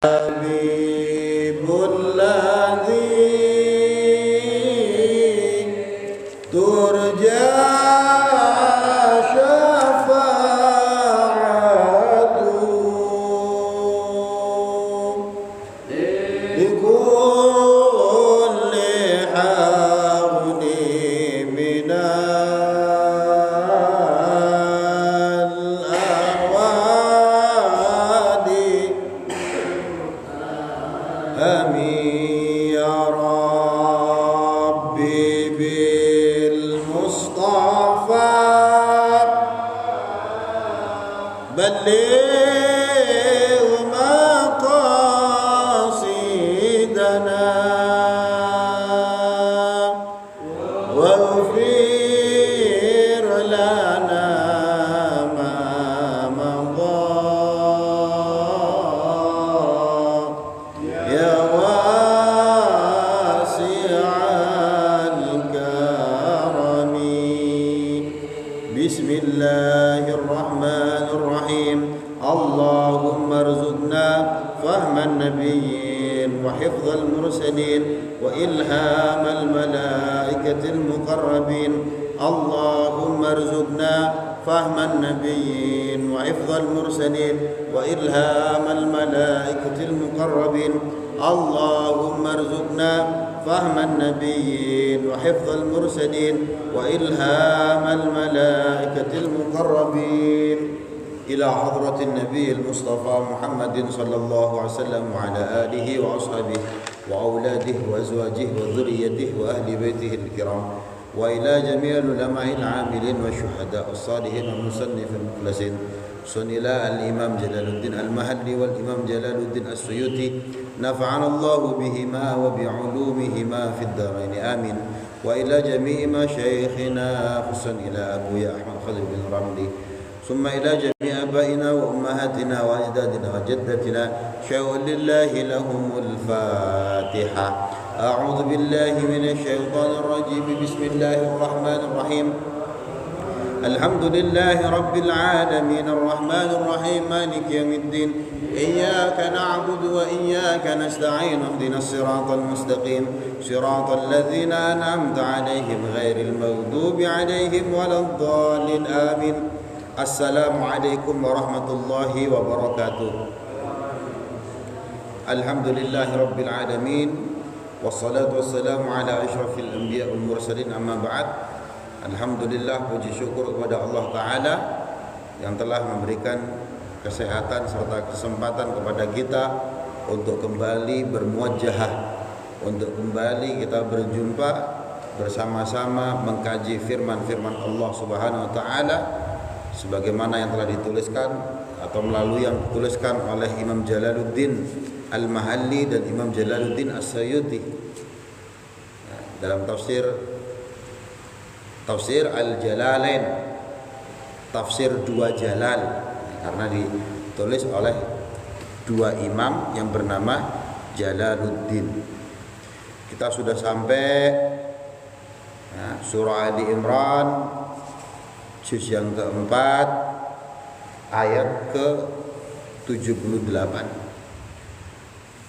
حبيب الذي ترجى شفاعته لكل حول من الأوادي آمين يا ربي بالمصطفى بلغ مقاصدنا واغفر لنا ما مضى يا واسع الكرم بسم الله الرحمن الرحيم اللهم ارزقنا فهم النبيين وحفظ المرسلين وإلهام الملائكة المقربين اللهم ارزقنا فهم النبيين وحفظ المرسلين وإلهام الملائكة المقربين اللهم ارزقنا فهم النبيين وحفظ المرسلين وإلهام الملائكة المقربين إلى حضرة النبي المصطفى محمد صلى الله عليه وسلم وعلى آله وأصحابه وأولاده وأزواجه وذريته وأهل بيته الكرام وإلى جميع العلماء العاملين والشهداء الصالحين والمصنف المخلصين إلى الإمام جلال الدين المحلي والإمام جلال الدين السيوطي نفعنا الله بهما وبعلومهما في الدارين آمين وإلى جميع مشايخنا خصوصا إلى أبويا أحمد خضر بن رملي ثم إلى جميع آبائنا وأمهاتنا وأجدادنا وجدتنا شاء لله لهم الفاتحة أعوذ بالله من الشيطان الرجيم بسم الله الرحمن الرحيم الحمد لله رب العالمين الرحمن الرحيم مالك يوم الدين إياك نعبد وإياك نستعين اهدنا الصراط المستقيم صراط الذين أنعمت عليهم غير المغضوب عليهم ولا الضالين آمين Assalamualaikum warahmatullahi wabarakatuh. Alhamdulillahi rabbil alamin wassalatu wassalamu ala asyrafil anbiya wal mursalin amma ba'd. Alhamdulillah, puji syukur kepada Allah Ta'ala yang telah memberikan kesehatan serta kesempatan kepada kita untuk kembali bermuajahah, untuk kembali kita berjumpa bersama-sama mengkaji firman-firman Allah Subhanahu wa taala sebagaimana yang telah dituliskan atau melalui yang dituliskan oleh Imam Jalaluddin Al-Mahalli dan Imam Jalaluddin As-Suyuti dalam tafsir Al-Jalalain, tafsir dua jalal, karena ditulis oleh dua imam yang bernama Jalaluddin. Kita sudah sampai surah Ali Imran juz yang keempat ayat ke-78.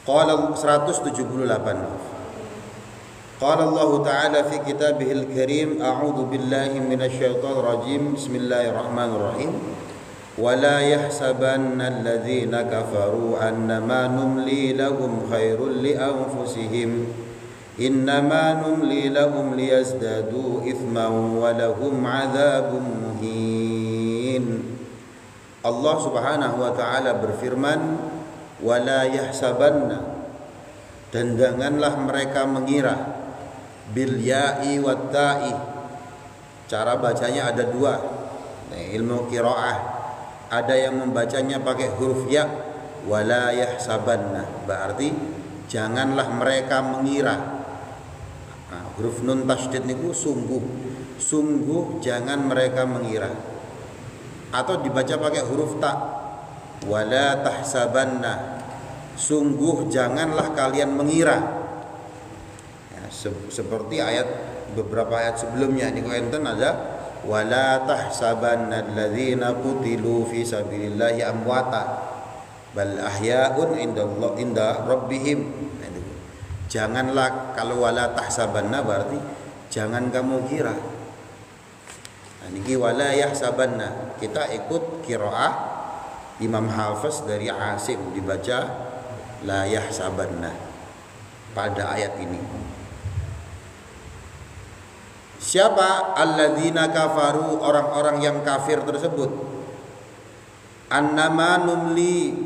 Qala 178. Qala Allah Ta'ala fi kitabihil karim a'udzu billahi minasyaitonir rajim bismillahirrahmanirrahim wa la yahsabanna alladhina kafaru annama numli lahum khairul li anfusihim innama numli lahum liyazdadu ithman wa lahum 'adzabun muhin. Allah Subhanahu wa taala berfirman, wala yahsabanna, dan janganlah mereka mengira, bil ya'i wat ta'i, cara bacanya ada dua. Ilmu qiraah ada yang membacanya pakai huruf ya, wala yahsabanna berarti janganlah mereka mengira. Huruf nun tasydid niku sungguh jangan mereka mengira, atau dibaca pakai huruf ta, wala tahsabanna, sungguh janganlah kalian mengira. Seperti beberapa ayat sebelumnya niku enten ada wala tahsabanna alladzina qutilu fi sabilillahi amwata. bal ahya'un inda rabbihim. Janganlah, kalau wala tahsabanna berarti jangan kamu kira. Nah, niki wala yahsabanna, kita ikut qiraah Imam Hafiz dari Asim, dibaca la yahsabanna pada ayat ini. Siapa alladzina kafaru, orang-orang yang kafir tersebut, annama numli,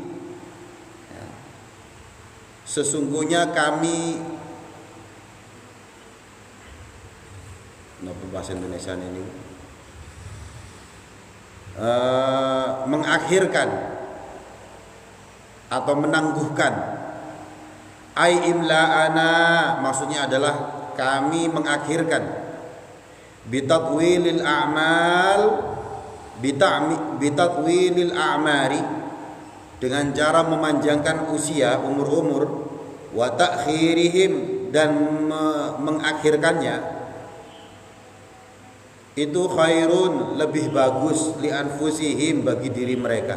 sesungguhnya kami, kenapa bahasa Indonesia ini, mengakhirkan atau menangguhkan, ai imla'ana, maksudnya adalah kami mengakhirkan, bitatwilil a'mal, bitatwilil a'mari, dengan cara memanjangkan usia, umur-umur, wa ta'khirihim, dan mengakhirkannya, itu khairun, lebih bagus, li anfusihim, bagi diri mereka.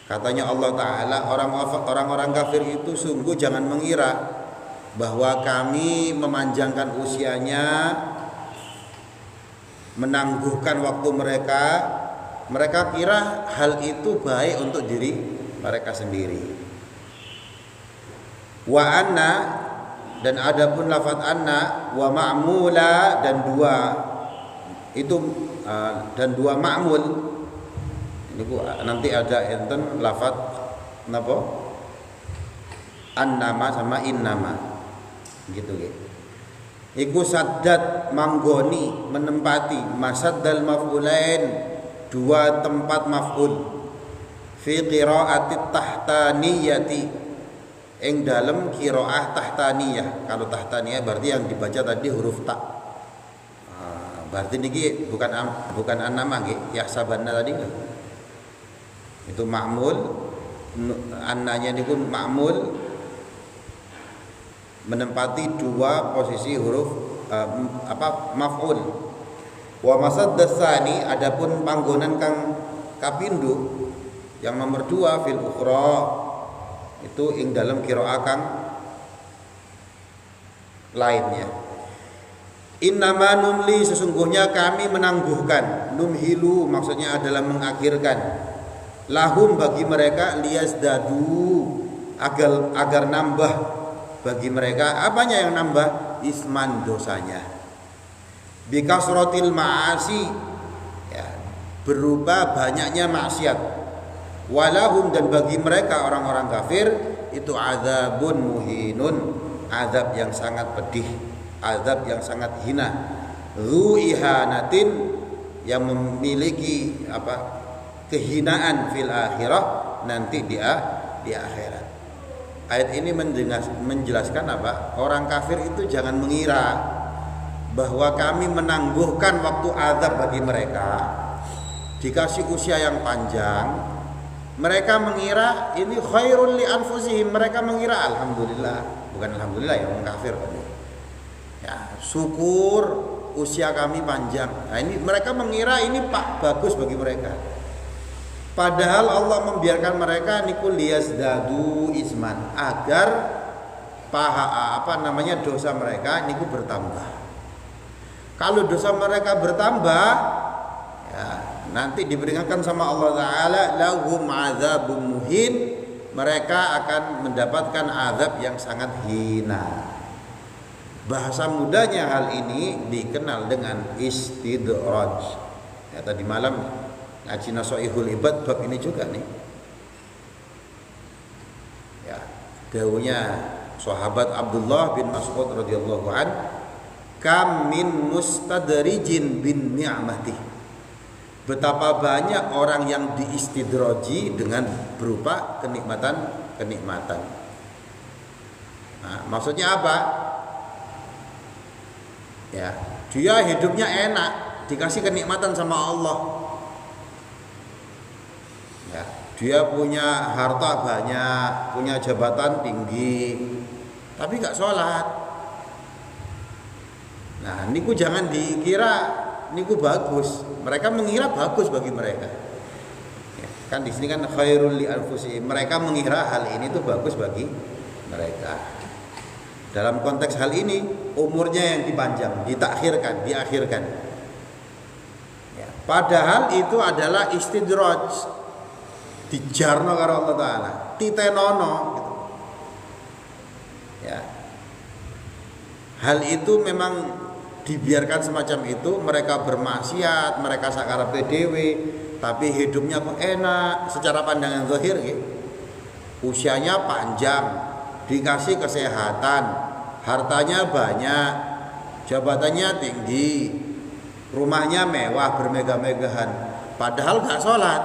Katanya Allah Ta'ala, orang-orang kafir itu sungguh jangan mengira bahwa kami memanjangkan usianya, menangguhkan waktu mereka. Mereka kira hal itu baik untuk diri mereka sendiri. Wa anna, dan adapun lafaz anna, wa ma'mula, dan dua itu dan dua ma'mul. Ini Bu, nanti ada enten lafaz napa? Annama sama innama. Gitu gitu. Iku saddat, manggoni, menempati, masaddal maf'ulain, dua tempat maf'ul, fi qira'atit tahtaniyati, ing dalam qira'ah tahtaniyah. Kalau tahtaniyah berarti yang dibaca tadi huruf ta. Berarti niki bukan annama nggih, yahsabanna tadi. Itu ma'mul, annanya niku ma'mul, menempati dua posisi huruf maf'ul. Wa masaddas tsani, adapun panggonan kang kapindo yang nomor 2 fil ukhra, itu ing dalam qiraah kang lainnya. Innama numli, sesungguhnya kami menangguhkan, numhilu maksudnya adalah mengakhirkan, lahum bagi mereka, liyazdadu, agar nambah bagi mereka. Apanya yang nambah? Isman, dosanya. Bikasrotil ma'asi, ya, berupa banyaknya maksiat. Walahum, dan bagi mereka orang-orang kafir itu azabun muhinun, azab yang sangat pedih, azab yang sangat hina. Zu ihanatin, yang memiliki kehinaan fil akhirah, nanti di akhirat. Ayat ini menjelaskan apa? Orang kafir itu jangan mengira bahwa kami menangguhkan waktu azab bagi mereka, dikasih usia yang panjang. Mereka mengira ini khairul li anfusihim, mereka mengira alhamdulillah, bukan alhamdulillah ya, orang kafir ya, syukur usia kami panjang. Nah, ini mereka mengira ini bagus bagi mereka. Padahal Allah membiarkan mereka niku liyazdadu isman, agar dosa mereka niku bertambah. Kalau dosa mereka bertambah, ya, nanti diperingatkan sama Allah Ta'ala, lahum azabun muhin, mereka akan mendapatkan azab yang sangat hina. Bahasa mudanya hal ini dikenal dengan istidraj. Ya, tadi malam ngaji Nasoihul Ibad bab ini juga nih. Ya, dawuhnya sahabat Abdullah bin Mas'ud radhiyallahu an, kam min mustadrijin bin ni'mati, betapa banyak orang yang diistidroji dengan berupa kenikmatan. Nah, maksudnya apa? Ya, dia hidupnya enak, dikasih kenikmatan sama Allah. Ya, dia punya harta banyak, punya jabatan tinggi, tapi nggak sholat. Nah, niku jangan dikira niku bagus. Mereka mengira bagus bagi mereka. Ya. Kan di sini kan khairul li anfusihim. Mereka mengira hal ini tuh bagus bagi mereka. Dalam konteks hal ini umurnya yang dipanjang, diakhirkan. Ya, padahal itu adalah istidraj, dijarno karo Allah Taala, titenono gitu. Ya. Hal itu memang dibiarkan semacam itu, mereka bermaksiat, mereka sakarepe dhewe, tapi hidupnya kok enak secara pandangan zahir gitu. Usianya panjang, dikasih kesehatan, hartanya banyak, jabatannya tinggi, rumahnya mewah bermegah-megahan, padahal gak sholat,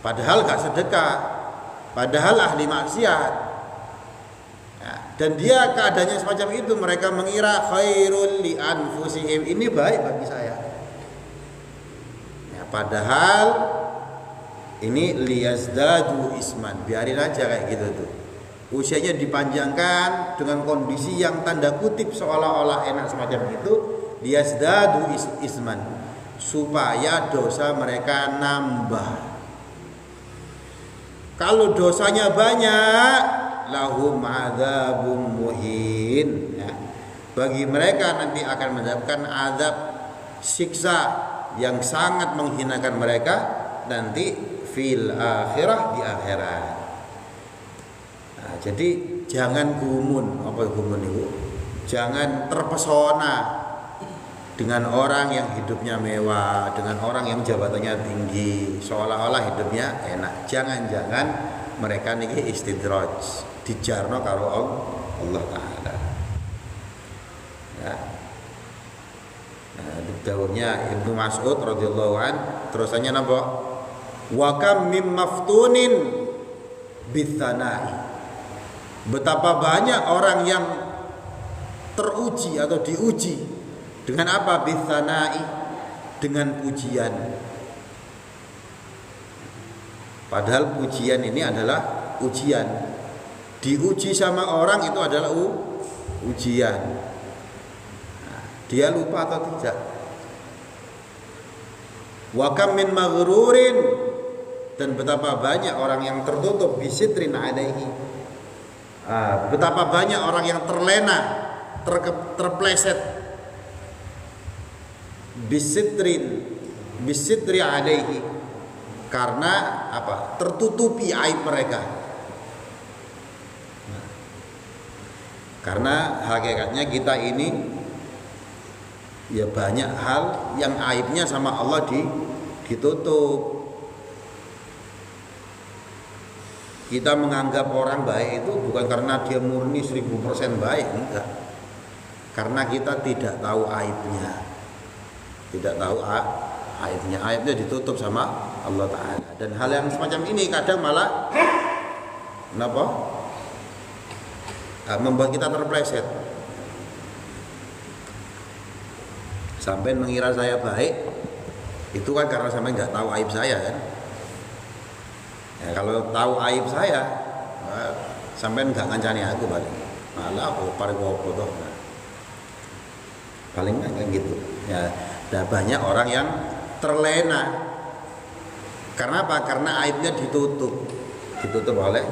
padahal gak sedekah, padahal ahli maksiat. Ya, dan dia keadaannya semacam itu, mereka mengira khairul li anfusihim, ini baik bagi saya. Ya, padahal ini liyazdadu isman, biarin aja kayak gitu tuh. Usianya dipanjangkan dengan kondisi yang tanda kutip seolah-olah enak semacam itu, liyazdadu isman, supaya dosa mereka nambah. Kalau dosanya banyak, lahum adzabun muhin, ya. Bagi mereka nanti akan mendapatkan azab, siksa yang sangat menghinakan mereka nanti fil akhirah, di akhirat. Nah, jadi jangan gumun, apa gumun itu? Jangan terpesona dengan orang yang hidupnya mewah, dengan orang yang jabatannya tinggi, seolah-olah hidupnya enak. Jangan-jangan mereka niki istidraj, dijarno karo Allah Taala. Ya. Nah, dawuhnya Ibnu Mas'ud radhiyallahu an, terusannya napa? Wa kam mim maftunin bitsanai. Betapa banyak orang yang teruji atau diuji dengan apa? Bitsanai, dengan pujian. Padahal pujian ini adalah ujian. Diuji sama orang itu adalah ujian. Nah, dia lupa atau tidak? Wa kam min maghrurin, dan betapa banyak orang yang tertutup bisitrin alaihi. Betapa banyak orang yang terlena, terpleset bisitri alaihi, karena apa? Tertutupi aib mereka. Karena hakikatnya kita ini ya banyak hal yang aibnya sama Allah ditutup. Kita menganggap orang baik itu bukan karena dia murni 1000% baik, enggak. Karena kita tidak tahu aibnya. Tidak tahu aibnya. Aibnya ditutup sama Allah Ta'ala. Dan hal yang semacam ini kadang malah kenapa? Membuat kita terpleset. Sampai mengira saya baik, itu kan karena sampai nggak tahu aib saya kan. Ya, kalau tahu aib saya, sampai nggak ngancani aku paling. Malah aku paling toh. Paling kan gitu. Ya, ada banyak orang yang terlena. Karena apa? Karena aibnya ditutup oleh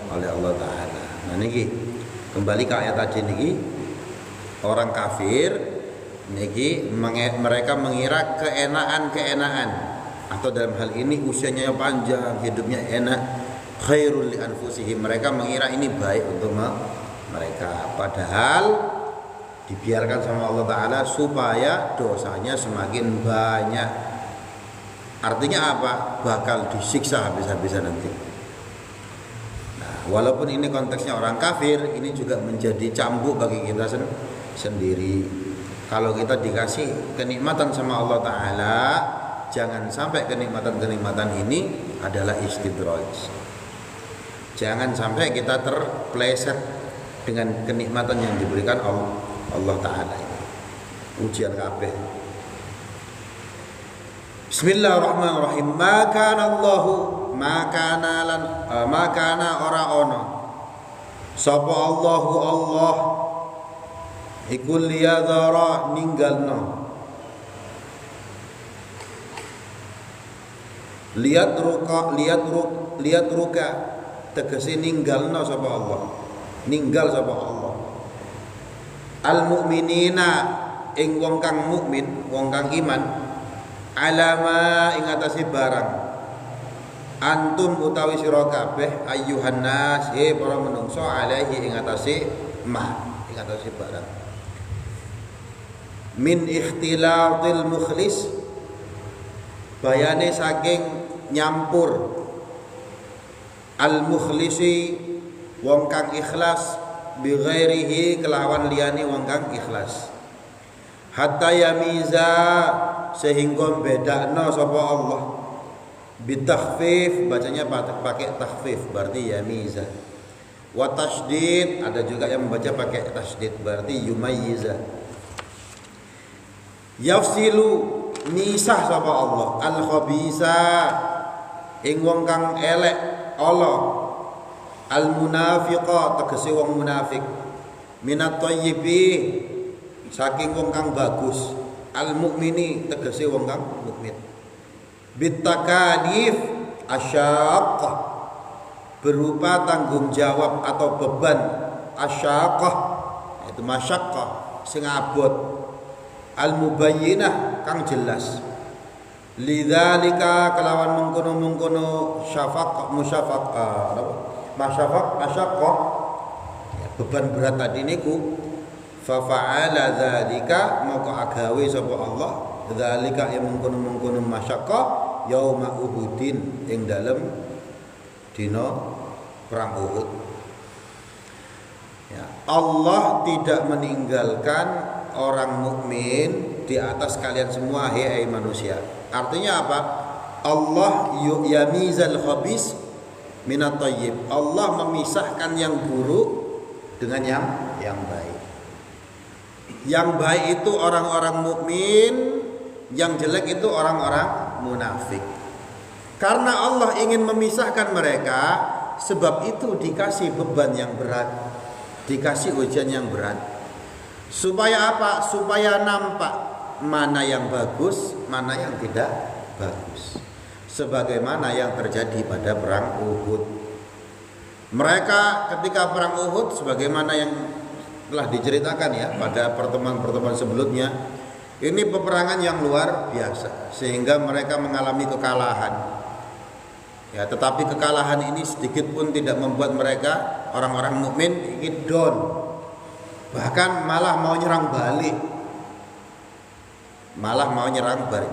Allah Ta'ala. Nah niki kembali ke ayat tadi niki, orang kafir niki mereka mengira keenaan, atau dalam hal ini usianya yang panjang, hidupnya enak, khairul li anfusihim, mereka mengira ini baik untuk mereka, padahal dibiarkan sama Allah Ta'ala supaya dosanya semakin banyak. Artinya apa? Bakal disiksa habis-habisan nanti. Nah, walaupun ini konteksnya orang kafir, ini juga menjadi cambuk bagi kita sendiri. Kalau kita dikasih kenikmatan sama Allah Ta'ala, jangan sampai kenikmatan-kenikmatan ini adalah istidraj. Jangan sampai kita terpleset dengan kenikmatan yang diberikan Allah Ta'ala. Ujian kabeh. Bismillahirrahmanirrahim. Maka ora ono sapa Allahu Allah iku liyadhara ninggalno lihat ruka tegese ninggalna sapa Allah, ninggal sapa Allah. Al mukminina ing wong kang mukmin, wong kang iman, alama ing atase barang. Antum utawi sira kabeh ayyuhan nas, para menungso alaihi ing atase ing atase barang. Min ikhtilatil mukhlis, bayane saking nyampur al mukhlisi wong kang ikhlas bi ghairihi kelawan liyane wong kang ikhlas. Hatta yamiza sehingga bedakno sapa Allah bitakhfif, bacanya pakai takhfif berarti yamiza. Wa tasydid, ada juga yang membaca pakai tasydid berarti yumayyiza. Yafsilu misah sapa Allah al khabisa ing wong kang elek Allah, al munafiqa tegese wong munafik, minat thayyibi saking wong kang bagus, al mukmini tegese wong kang mukmin. Bitakalif asyaqah berupa tanggung jawab atau beban, asyaqah itu masyaqqah sing abot, al mubayyinah kang jelas. Lidzalika kelawan mengkono-mengkono masyaqqah beban berat tadi niku, fa fa'ala dzalika moko agawe sapa Allah dzalika yang mengkono-mengkono masyaqqah yauma uhudin ing dalem dina perang Uhud. Ya, Allah tidak meninggalkan orang mukmin di atas kalian semua, hai manusia. Artinya apa? Allah yamizal khabis minat thayyib. Allah memisahkan yang buruk dengan yang baik. Yang baik itu orang-orang mukmin, yang jelek itu orang-orang munafik. Karena Allah ingin memisahkan mereka, sebab itu dikasih beban yang berat, dikasih ujian yang berat. Supaya apa? Supaya nampak mana yang bagus, mana yang tidak bagus. Sebagaimana yang terjadi pada perang Uhud. Mereka ketika perang Uhud, sebagaimana yang telah diceritakan ya pada pertemuan-pertemuan sebelumnya, ini peperangan yang luar biasa sehingga mereka mengalami kekalahan. Ya, tetapi kekalahan ini sedikit pun tidak membuat mereka orang-orang mukmin ini down. Bahkan malah mau nyerang balik.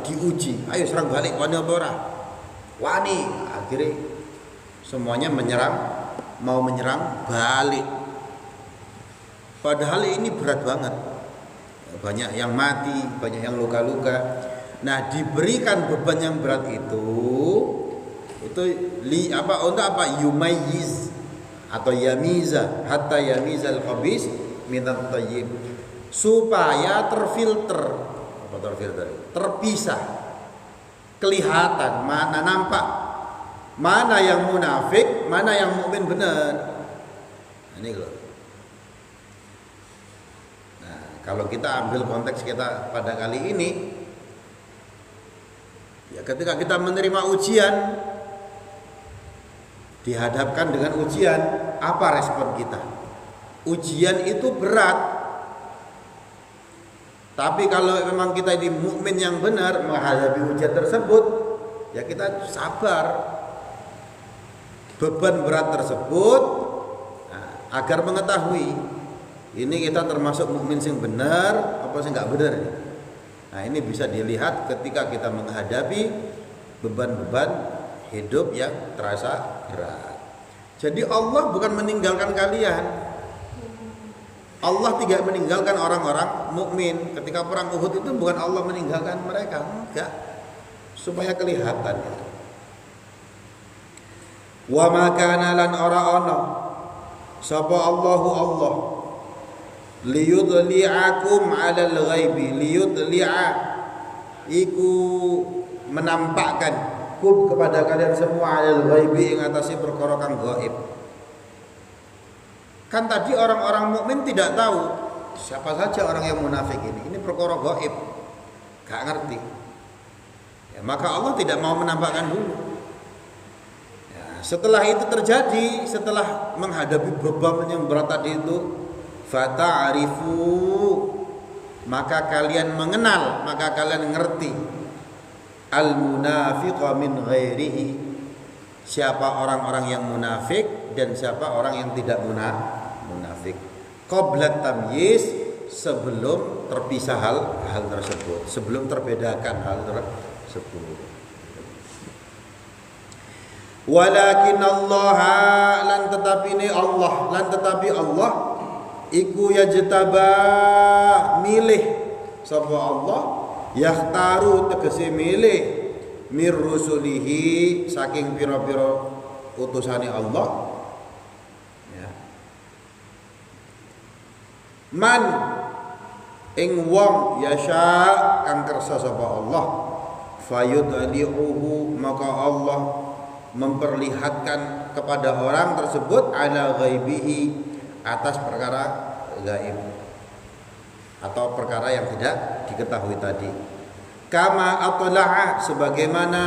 Diuji, ayo serang balik, wani apa ora? Wani. Akhirnya semuanya mau menyerang balik. Padahal ini berat banget. Banyak yang mati, banyak yang luka-luka. Nah, diberikan beban yang berat itu untuk apa? Yumayyiz atau yamiza, hatta yamizal khabis minat thayyib, supaya terpisah, kelihatan, mana nampak mana yang munafik, mana yang mukmin benar. Ini loh. Nah, kalau kita ambil konteks kita pada kali ini, ya ketika kita menerima ujian, dihadapkan dengan ujian, apa respon kita? Ujian itu berat. Tapi kalau memang kita ini mukmin yang benar menghadapi ujian tersebut, ya kita sabar. Beban berat tersebut, nah, agar mengetahui ini kita termasuk mukmin yang benar apa sih nggak benar. Nah, ini bisa dilihat ketika kita menghadapi beban-beban hidup yang terasa berat. Jadi Allah bukan meninggalkan kalian. Allah tidak meninggalkan orang-orang mukmin. Ketika perang Uhud itu bukan Allah meninggalkan mereka, enggak. Supaya kelihatan. Wa ma kana lan ora ana sapa Allahu Allah liyudli'akum 'alal ghaibi, liyudli'a iku menampakkan kum kepada kalian semua 'alal ghaibi ing atase perkara kang gaib. Kan tadi orang-orang mukmin tidak tahu siapa saja orang yang munafik ini. Ini perkara gaib, gak ngerti. Ya, maka Allah tidak mau menampakkan dulu. Setelah itu terjadi, setelah menghadapi beban yang berat tadi itu, fata'arifu, maka kalian mengenal, maka kalian ngerti al-munafiqa min ghairihi, siapa orang-orang yang munafik dan siapa orang yang tidak munafik. Qabla tamyiz, sebelum terpisah hal tersebut, sebelum terbedakan hal tersebut. Walakin Allah, lan tetapi Allah iku yajtaba, milih sapa Allah, yakhtaru tegese milih mir rusulihi saking pira-pira utusane Allah, ya. Man ing wong yasha kang kersa sapa Allah, fayudli'uhu, maka Allah memperlihatkan kepada orang tersebut ala ghaibihi, atas perkara gaib atau perkara yang tidak diketahui tadi. Kama atla'a, sebagaimana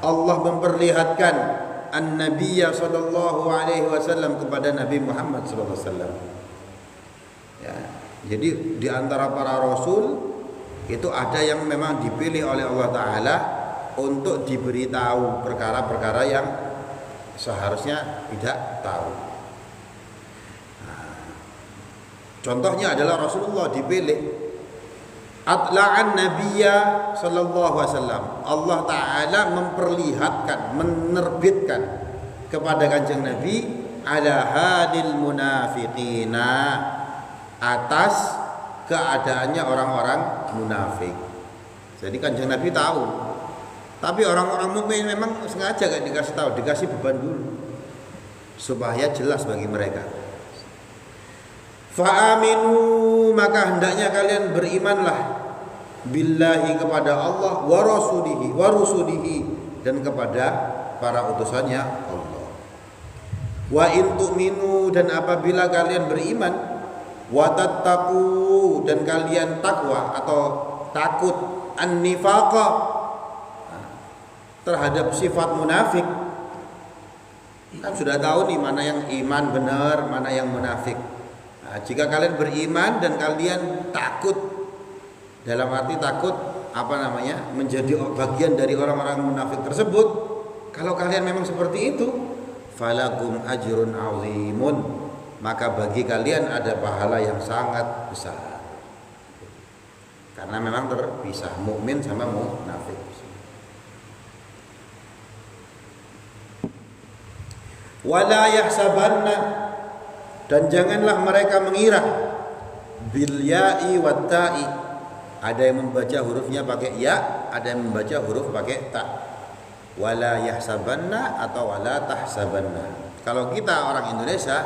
Allah memperlihatkan an-nabiyya sallallahu alaihi wasallam kepada Nabi Muhammad sallallahu alaihi wasallam. Ya, jadi di antara para rasul itu ada yang memang dipilih oleh Allah taala untuk diberitahu perkara-perkara yang seharusnya tidak tahu. Nah, contohnya adalah Rasulullah dipilih. Atla'an nabiyya sallallahu alaihi wasallam. Allah taala memperlihatkan, menerbitkan kepada kanjeng Nabi ala hadil munafiqina, atas keadaannya orang-orang munafik. Jadi kanjeng Nabi tahu. Tapi orang-orang mukmin memang sengaja gak dikasih tahu, dikasih beban dulu supaya jelas bagi mereka. Fa'aminu, maka hendaknya kalian berimanlah billahi, kepada Allah, wa rusulihi, dan kepada para utusannya Allah. Wa in tu'minu, dan apabila kalian beriman, wa tattaqu, dan kalian takwa atau takut an-nifaqa, terhadap sifat munafik. Kan sudah tahu nih mana yang iman benar, mana yang munafik. Nah, jika kalian beriman dan kalian takut, dalam arti takut menjadi bagian dari orang-orang munafik tersebut, kalau kalian memang seperti itu, falakum ajrun azimun, maka bagi kalian ada pahala yang sangat besar. Karena memang terpisah mukmin sama munafik. Wala yahsabanna, dan janganlah mereka mengira, bil ya'i wat ta'i, ada yang membaca hurufnya pakai ya, ada yang membaca huruf pakai ta. Wala yahsabanna atau wala tahsabanna. Kalau kita orang Indonesia,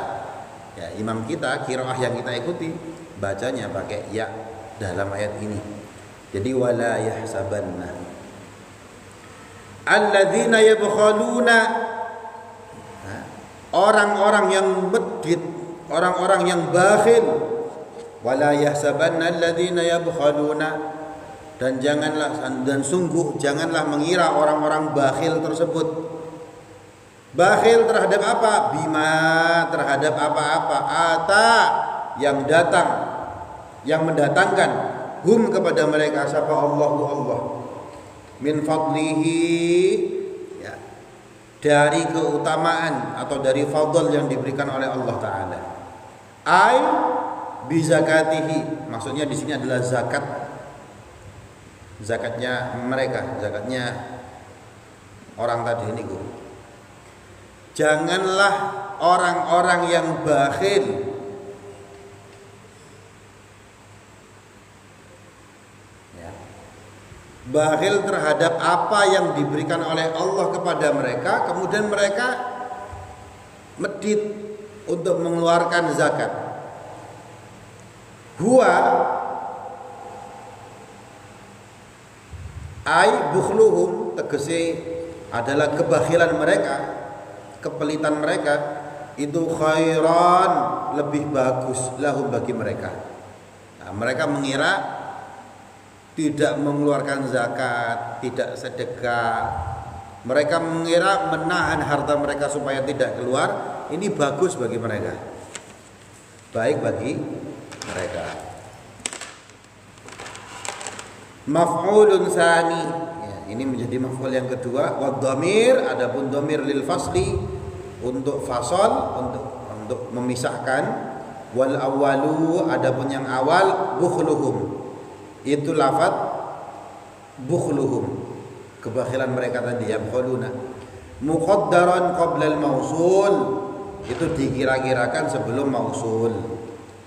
ya imam kita, qiraah yang kita ikuti bacanya pakai ya dalam ayat ini. Jadi wala yahsabanna alladzina yabkhaluna, orang-orang yang medit, orang-orang yang bakhil. Wala yahsabanna alladzina yabkhaluna, dan sungguh janganlah mengira orang-orang bakhil tersebut. Bakhil terhadap apa? Bima, terhadap apa-apa ata, yang datang, yang mendatangkan hum kepada mereka siapa Allah min fadlihi, ya, dari keutamaan atau dari fadl yang diberikan oleh Allah taala. Ai bi zakatihi, maksudnya di sini adalah zakatnya mereka, zakatnya orang tadi ini. Janganlah orang-orang yang bakhil, bakhil terhadap apa yang diberikan oleh Allah kepada mereka, kemudian mereka medit untuk mengeluarkan zakat. Huwa ai bukhluhum, tegese adalah kebakhilan mereka, kepelitan mereka, itu khairan, lebih bagus, lahum, bagi mereka. Nah, mereka mengira tidak mengeluarkan zakat, tidak sedekah, Mereka mengira menahan harta mereka supaya tidak keluar, ini bagus bagi mereka, baik bagi mereka. Maf'ulun tsani, ya, ini menjadi maf'ul yang kedua. Wa dhamir, adapun dhamir lil fasli, untuk fasal, untuk memisahkan. Wal awwalu, adapun yang awal, bukhluhum, itu lafaz bukhluhum, kebakhilan mereka tadi, yabkhuluna. Muqaddaran qabla al mausul, itu dikira-kirakan sebelum mausul.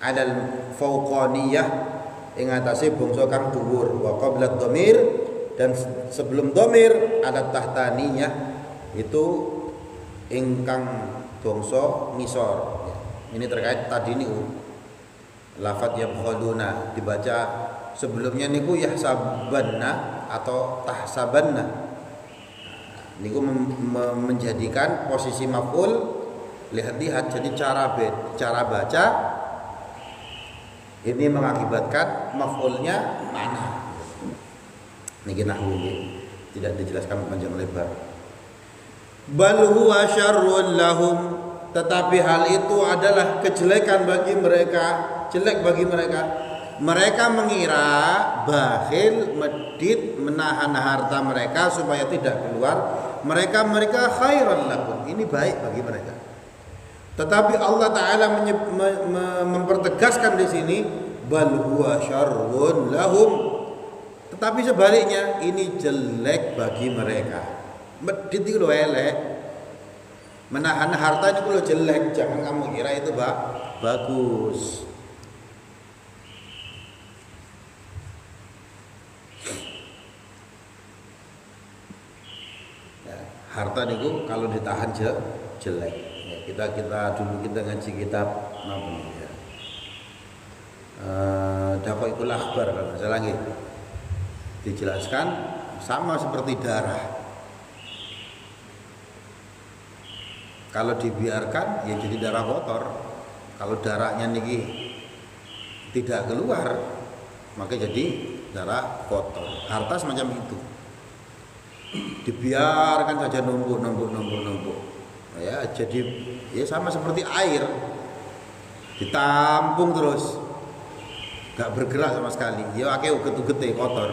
Alal fauqaniyah, ing atase bangsa kang dhuwur. Wa qabla dhamir, dan sebelum dhamir alat tahtaniyah, itu ingkang bangsa ngisor. Ini terkait tadi niku lafadz yabkhuluna dibaca sebelumnya niku yahsabanna atau tahsabanna. Niku menjadikan posisi maf'ul, lihat-lihat, jadi cara baca ini mengakibatkan maf'ulnya mana. Niki nahwu tidak dijelaskan panjang lebar. Bal huwa syarrun lahum, tetapi hal itu adalah kejelekan bagi mereka, jelek bagi mereka. Mereka mengira bakhil, medit, menahan harta mereka supaya tidak keluar. Mereka khairan lahum, ini baik bagi mereka. Tetapi Allah Ta'ala mempertegaskan di sini, bal huwa syarrun lahum, tetapi sebaliknya ini jelek bagi mereka. Medit itu loh elek, menahan harta itu loh jelek. Jangan kamu kira itu bagus. Ya, harta niku kalau ditahan jelek. Ya, kita dulu ngaji kitab ya. Daqaiqul Akhbar kalau nggak salah gitu, dijelaskan sama seperti darah. Kalau dibiarkan ya jadi darah kotor. Kalau darahnya niki tidak keluar, maka jadi darah kotor. Harta semacam itu, dibiarkan saja numpuk. Ya, jadi ya sama seperti air, ditampung terus, gak bergerak sama sekali. Ya akeh uget-ugete kotor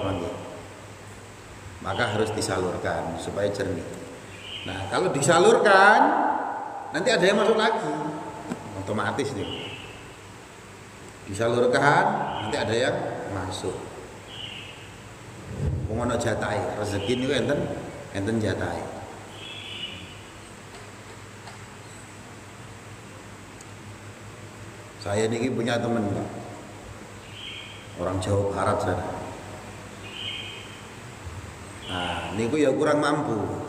maka harus disalurkan supaya jernih. Nah, kalau disalurkan nanti ada yang masuk lagi, otomatis nih. Disalurkan nanti ada yang masuk. Pengono jatai, rezeki niku enten jatai. Saya niki punya teman, orang Jawa Barat sana. Nah, niku ya kurang mampu.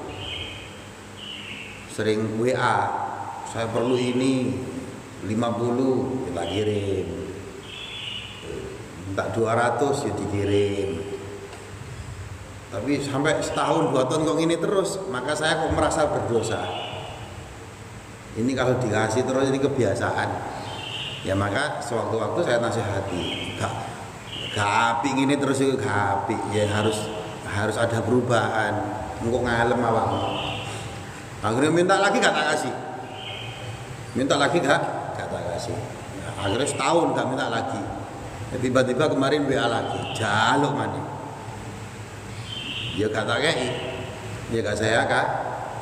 Sering WA, saya perlu ini 50, kita kirim. Minta 200 ya dikirim. Tapi sampai setahun 2 tahun kok ini terus, maka saya kok merasa berdosa. Ini kalau dikasih terus ini kebiasaan. Ya maka sewaktu-waktu saya nasihati, gak apik ini terus juga gak apik. Ya harus ada perubahan. Engko ngalem awakmu. Akhirnya minta lagi gak tak kasih. Minta lagi gak tak kasih. Nah, akhirnya setahun gak minta lagi. Ya, tiba-tiba kemarin WA lagi, jaluk mana? Ya gak tak kei. Ya gak saya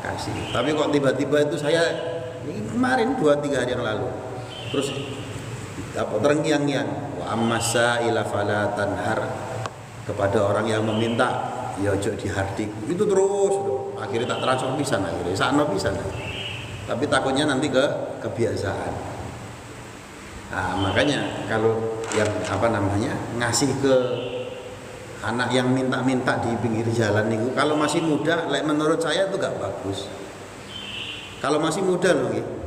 kasih. Tapi kok tiba-tiba itu saya ini kemarin 2-3 hari yang lalu. Terus dapat terngiang-ngiang, wa ammasa ila fala tanhar, kepada orang yang meminta ya ojo dihardik. Itu terus akhirnya tak transfer pisan, akhirnya sakno pisan. Tapi takutnya nanti kebiasaan. Nah, makanya kalau yang ngasih ke anak yang minta-minta di pinggir jalan niku, kalau masih muda, menurut saya itu gak bagus. Kalau masih muda loh gitu.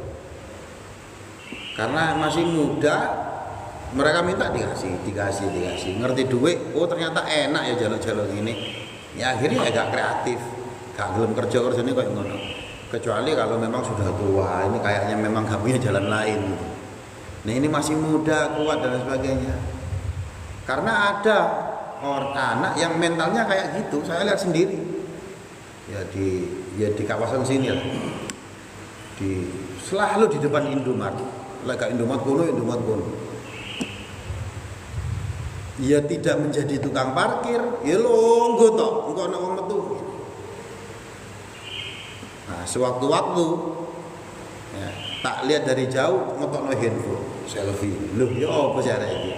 Karena masih muda, mereka minta dikasih, ngerti duit, oh ternyata enak ya jalur-jalur ini. Ya akhirnya ya gak kreatif, gak belum kerja ini kayak ngono. Kecuali kalau memang sudah tua, ini kayaknya memang gak punya jalan lain gitu. Nah ini masih muda, kuat dan sebagainya. Karena ada orang anak yang mentalnya kayak gitu, saya lihat sendiri. di kawasan sini lah. Selalu di depan Indomaret. Lega Indomaret kono. Ya tidak menjadi tukang parkir, ya longgo tok, engko ana wong metu. Nah, sewaktu-waktu ya, tak lihat dari jauh ngetokno handphone, selfie. Loh, ya apa sih arek iki?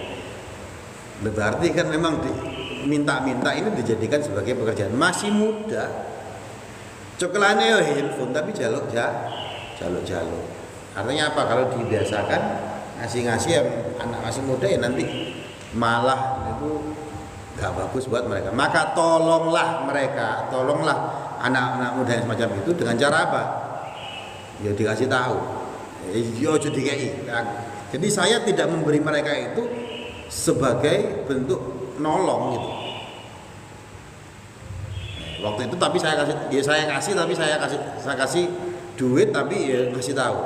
Berarti kan memang minta-minta ini dijadikan sebagai pekerjaan. Masih muda. Cokelane yo handphone tapi jaluk. Artinya apa? Kalau dibiasakan ngasih yang anak masih muda ya nanti malah itu gak bagus buat mereka. Maka tolonglah anak-anak muda yang semacam itu dengan cara apa? Ya dikasih tahu. Yo dikei. Jadi saya tidak memberi mereka itu sebagai bentuk nolong gitu. Waktu itu tapi saya kasih duit tapi ya kasih tahu.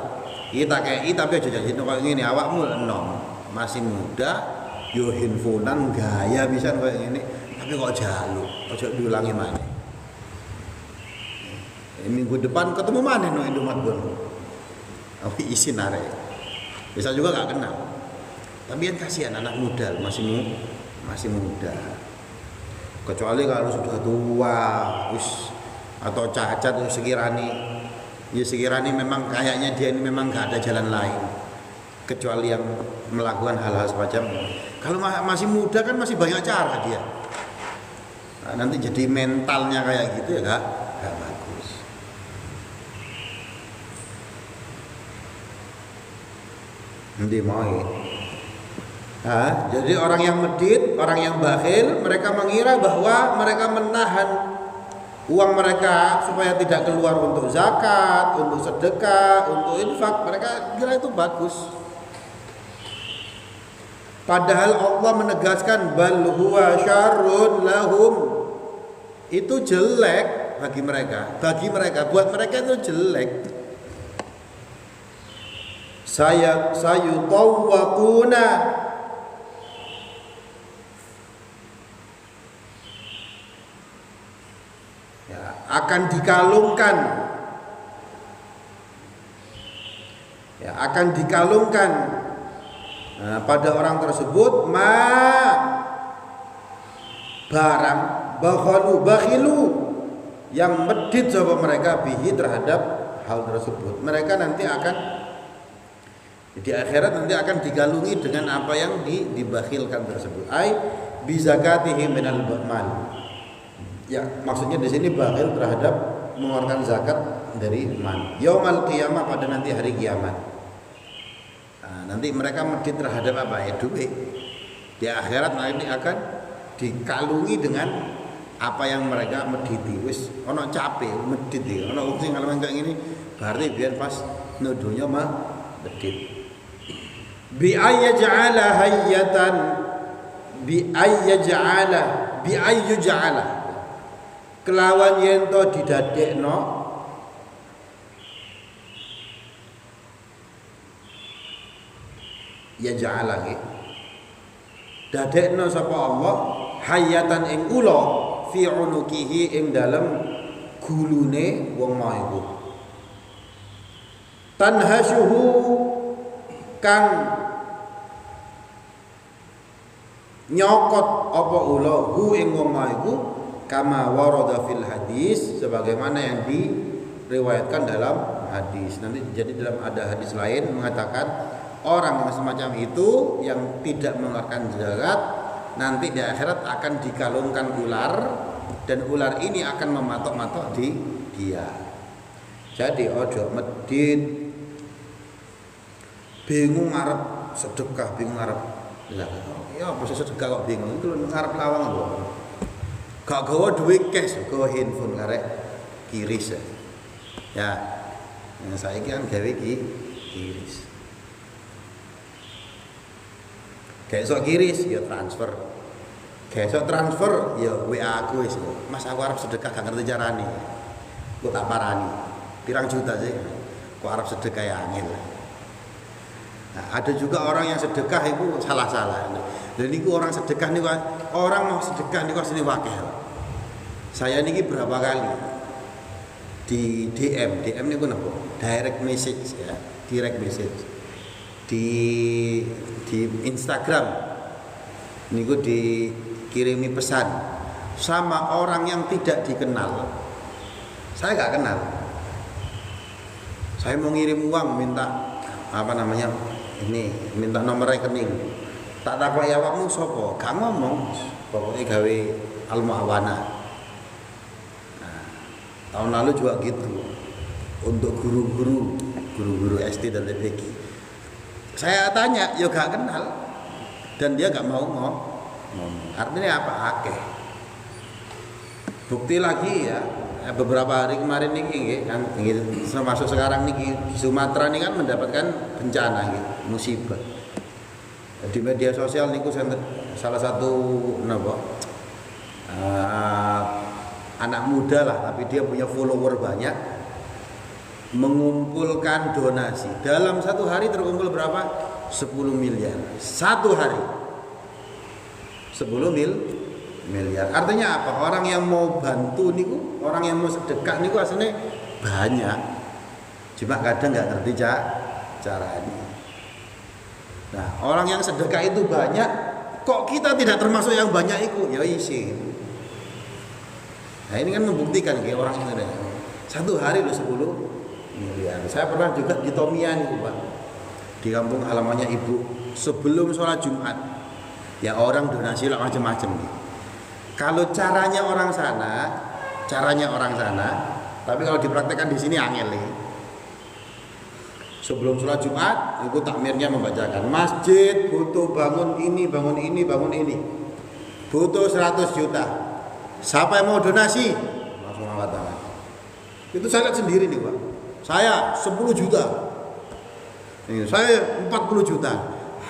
Kita kei tapi aja janji kok ngene awakmu enom, masih muda, yo handphonean gaya bisa kayak ngene, tapi kok jaluk, ojo diulangi maneh. Minggu depan ketemu maneh no Indomaret kono. Aku isin arek. Bisa juga gak kenal. Tapi kan kasihan anak muda masih muda. Kecuali kalau sudah tua, atau cacat sekiranya memang kayaknya dia ini memang gak ada jalan lain kecuali yang melakukan hal-hal semacam ini. Kalau masih muda kan masih banyak cara dia. Nah, nanti jadi mentalnya kayak gitu ya gak bagus. Nanti mau ya. Nah, jadi orang yang medit, orang yang bakhil, mereka mengira bahwa mereka menahan uang mereka supaya tidak keluar untuk zakat, untuk sedekah, untuk infak. Mereka kira itu bagus. Padahal Allah menegaskan bal huwa syarrun lahum. Itu jelek bagi mereka. Buat mereka itu jelek. Sayutawwaquna, akan dikalungkan pada orang tersebut barang bakhilu yang medit sapa mereka bihi terhadap hal tersebut. Mereka nanti akan di akhirat nanti akan dikalungi dengan apa yang dibakhilkan tersebut. Ai bi zakatihim minal mal. Ya, maksudnya di sini bakhil terhadap mengeluarkan zakat dari mal. Yaumul qiyamah, pada nanti hari kiamat. Nah, nanti mereka medit terhadap apa? Ya duit. Di akhirat nanti akan dikalungi dengan apa yang mereka mediti. Wis ono capek medit iki. Ono wong sing ngalamin kayak gini, berarti biar pas nudunya mah medit. Bi ayyaj'ala hayyatan bi ayyuj'ala kelawan yen to didadekno ya ja'ala nggih dadekno sapa Allah hayatan ing ula fi unukihi ing dalem gulune wong mau iku tanhasuhu kang nyokot apa ula hu ing wong mau iku kama warada fil hadis, sebagaimana yang diriwayatkan dalam hadis. Nanti jadi dalam ada hadis lain mengatakan orang yang semacam itu yang tidak mengeluarkan zakat nanti di akhirat akan dikalungkan ular, dan ular ini akan mematok-matok di dia. Jadi ojo medit bingung ngarep sedekah, bingung ngarep lah ya apa sedekah kok bingung itu ngarep lawang lho. Gak gawa duit cash, gawa handphone karek kiris ya. Yang saya kan gawe kiris. Kayak sok kiris ya transfer. Kayak sok transfer ya WA aku wis. Mas aku arep sedekah gak ngerti carane. Kok tak parani. Pirang juta sih. Kok arep sedekah ya angel. Nah, ada juga orang yang sedekah itu salah-salah. Dan niku orang sedekah niku orang mau sedekah niku asline wakil. Saya niki berapa kali di DM niku napa? Direct message ya, direct message. Di Instagram niku dikirimi pesan sama orang yang tidak dikenal. Saya nggak kenal. Saya mau ngirim uang, minta apa namanya? Ini minta nomor rekening. Tak takoki awakmu sapa? Gak ngomong. Pokoknya gawe al-muawana. Tahun lalu juga gitu untuk guru-guru SD dan TPG. Saya tanya, ya gak kenal dan dia gak mau ngomong. Artinya apa? Akeh. Bukti lagi ya, beberapa hari kemarin niki kan, termasuk sekarang niki di Sumatera ini kan mendapatkan bencana gitu, musibah. Di media sosial niku salah satu anak muda lah, tapi dia punya follower banyak, mengumpulkan donasi. Dalam satu hari terkumpul berapa? 10 miliar. Satu hari 10 miliar. Artinya apa? Orang yang mau bantu niku, orang yang mau sedekah niku aslinya banyak. Cuma kadang nggak ngerti caranya. Nah, orang yang sedekah itu banyak, kok kita tidak termasuk yang banyak itu? Ya isi. Nah ini kan membuktikan kayak orang sebenarnya. Satu hari loh 10 miliar. Saya pernah juga di Tomian itu Pak, di kampung halamannya ibu. Sebelum sholat Jumat, ya orang donasi lah macam-macam nih. Kalau caranya orang sana, tapi kalau dipraktekkan di sini angel nih. Sebelum sholat Jumat, itu takmirnya membacakan masjid butuh bangun ini, bangun ini, bangun ini. Butuh 100 juta. Siapa yang mau donasi? Langsung angkat tangan. Itu saya lihat sendiri nih Pak. Saya 10 juta. Saya 40 juta.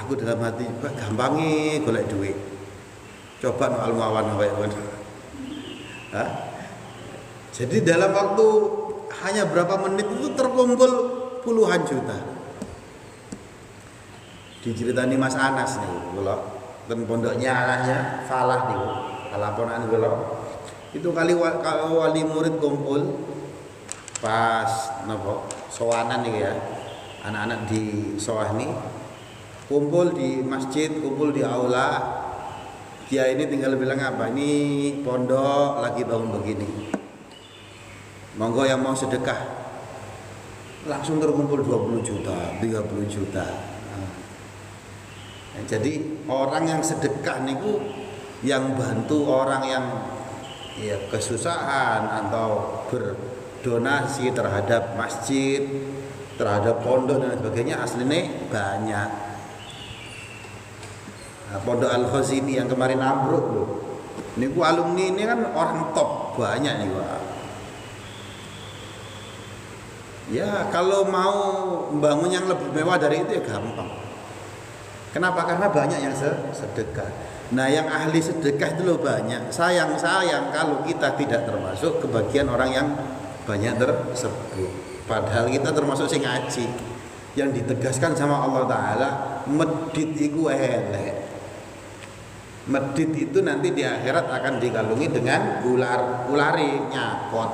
Aku dalam hati, Pak gampangi golek duit. Coba no al-muawan Jadi dalam waktu hanya berapa menit itu terkumpul puluhan juta. Diceritani Mas Anas nih, kalau dan pondoknya anaknya Falah nih, alaponan kalau itu kalau wali murid kumpul pas sowanan nih ya, anak-anak di sawah nih kumpul di masjid, kumpul di aula. Dia ini tinggal bilang apa? Ini pondok lagi bangun begini. Monggo yang mau sedekah. Langsung terkumpul 20 juta, 30 juta. Nah, jadi orang yang sedekah niku yang bantu orang yang ya kesusahan atau berdonasi terhadap masjid, terhadap pondok dan sebagainya aslinya banyak. Nah, Pondok Al-Khazini yang kemarin ambruk loh. Niku alumni ini kan orang top banyak nih Pak. Ya kalau mau membangun yang lebih mewah dari itu ya gampang. Kenapa? Karena banyak yang sedekah. Nah yang ahli sedekah itu loh banyak. Sayang kalau kita tidak termasuk kebagian orang yang banyak tersebut. Padahal kita termasuk sing ngaji. Yang ditegaskan sama Allah Ta'ala, medit iku elek. Medit itu nanti di akhirat akan dikalungi dengan ulari nyakot.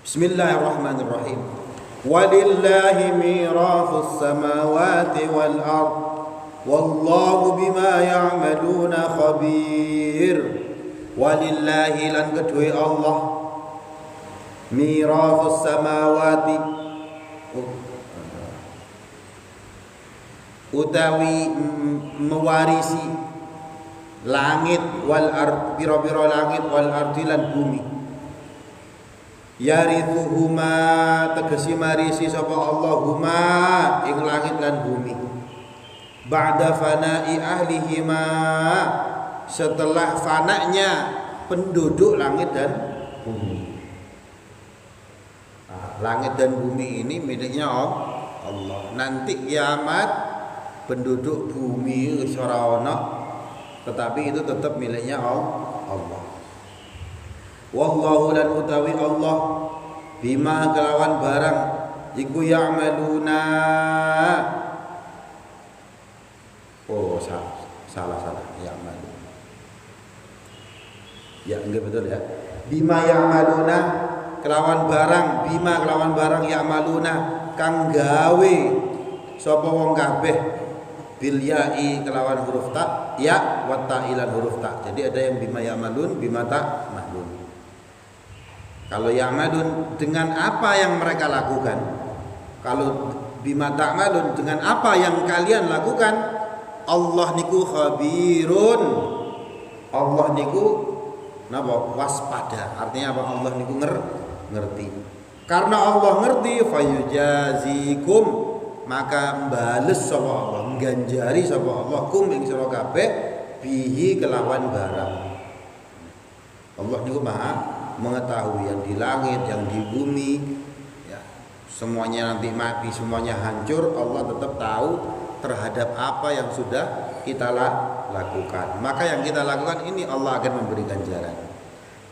Bismillahirrahmanirrahim. Walillahi mirathus samawati wal ard. Wallahu bima ya'maluna khabir. Walillahi lan kedue Allah mirathus samawati utawi mewarisi langit wal ard, pira-pira langit wal ardi lan bumi. Yarithuhuma tegesi marisi sapa Allahumma ing langit lan bumi. Ba'da fana'i ahlihima, setelah fananya penduduk langit dan bumi. Nah, langit dan bumi ini miliknya Allah. Nanti kiamat penduduk bumi ora ana, tetapi itu tetap miliknya Allah. Wallahu lan utawi Allah bima kelawan barang iku ya'maluna. Oh salah ya'maluna. Ya, enggak betul ya. Bima ya'maluna kelawan barang ya'maluna kang gawe sapa wong kabeh bil ya'i kelawan huruf ta ya wa ta'ilan huruf ta. Jadi ada yang bima ya'malun, bima ta'malun. Kalau ya'malun dengan apa yang mereka lakukan. Kalau bima ta'malun dengan apa yang kalian lakukan. Allah niku khabirun. Allah niku napa waspada. Artinya apa? Allah niku ngerti. Karena Allah ngerti fayujazikum maka bales sapa Allah, ngganjari sapa Allah kum ing sira kabeh bihi kelawan barang. Allah niku Maha mengetahui yang di langit, yang di bumi, ya. Semuanya nanti mati, semuanya hancur, Allah tetap tahu terhadap apa yang sudah kita lakukan. Maka yang kita lakukan ini Allah akan memberi ganjaran.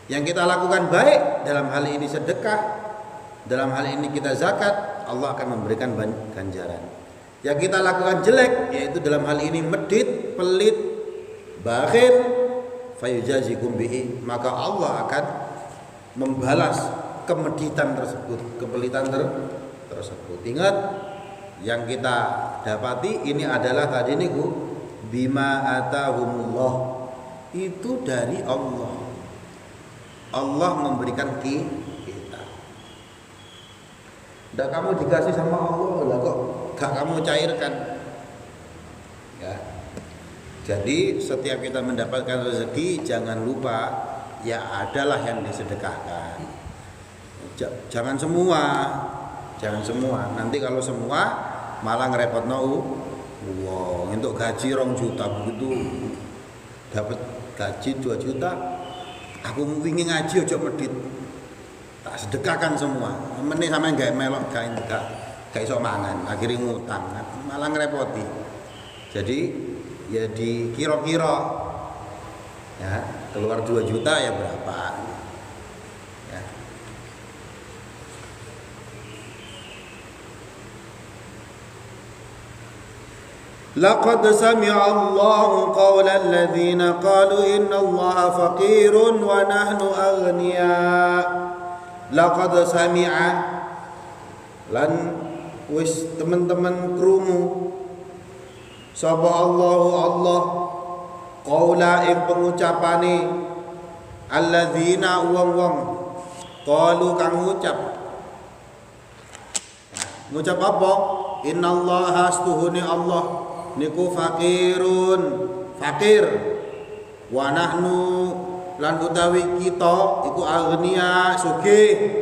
Yang kita lakukan baik, dalam hal ini sedekah, dalam hal ini kita zakat, Allah akan memberikan ganjaran. Yang kita lakukan jelek, yaitu dalam hal ini medit, pelit, bakhil, fayujazikum bihi, maka Allah akan membalas kemeditan tersebut, kepelitan tersebut. Ingat, yang kita dapati ini adalah tadi niku bima atahumullah, itu dari Allah. Allah memberikan kita. Ndak kamu dikasih sama Allah lah kok gak kamu cairkan. Ya. Jadi setiap kita mendapatkan rezeki jangan lupa ya adalah yang disedekahkan. Jangan semua. Nanti kalau semua malah ngerepotno wong untuk gaji 2 juta begitu dapat gaji 2 juta aku wingi ngaji aja medit tak sedekahkan semua meneh sampe gak melok gak iso mangan akhirnya ngutang malah ngerepoti. Jadi ya dikira-kira ya keluar 2 juta ya berapa ya. Laqad sami'a Allahu qawla alladhina qalu inna Allaha faqirun wa nahnu aghniya. Laqad sami'a lan wis teman-teman krungu sapa Allahu Allah qawla ing pengucapane alladzina wong-wong qalu kang ngucap apa? Innallaha astuhuni Allah niku fakirun fakir wa nahnu lan utawi kita iku agniya sugih.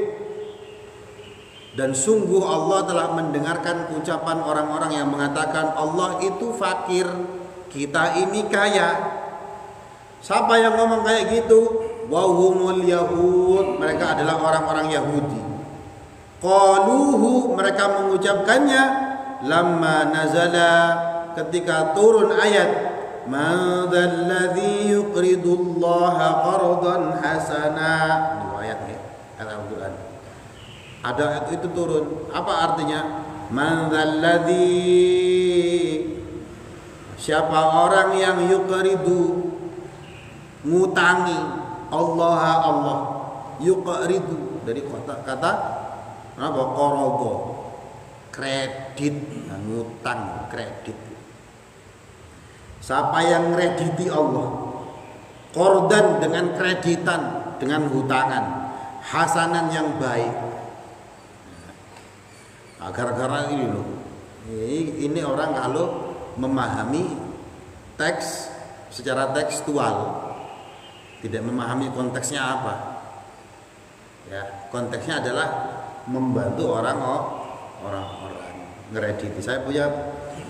Dan sungguh Allah telah mendengarkan ucapan orang-orang yang mengatakan Allah itu fakir, kita ini kaya. Siapa yang ngomong kayak gitu? Wahumul yahud, mereka adalah orang-orang Yahudi. Qaluhu, mereka mengucapkannya lamma nazala, ketika turun ayat man dzalladzi yuqridullaha qardan hasana. Itu ayatnya Al-Qur'an. Ada ayat itu turun. Apa artinya? Man dzalladzi, siapa orang yang yuqridu, ngutangi Allah, yuqridu dari kata apa? Qarada, kredit, ngutang, kredit. Siapa yang krediti Allah, kordan dengan kreditan, dengan hutangan, hasanan yang baik. Gara-gara ini loh, ini orang kalau memahami teks secara tekstual, tidak memahami konteksnya apa. Ya, konteksnya adalah membantu orang-orang ngrediti. Saya punya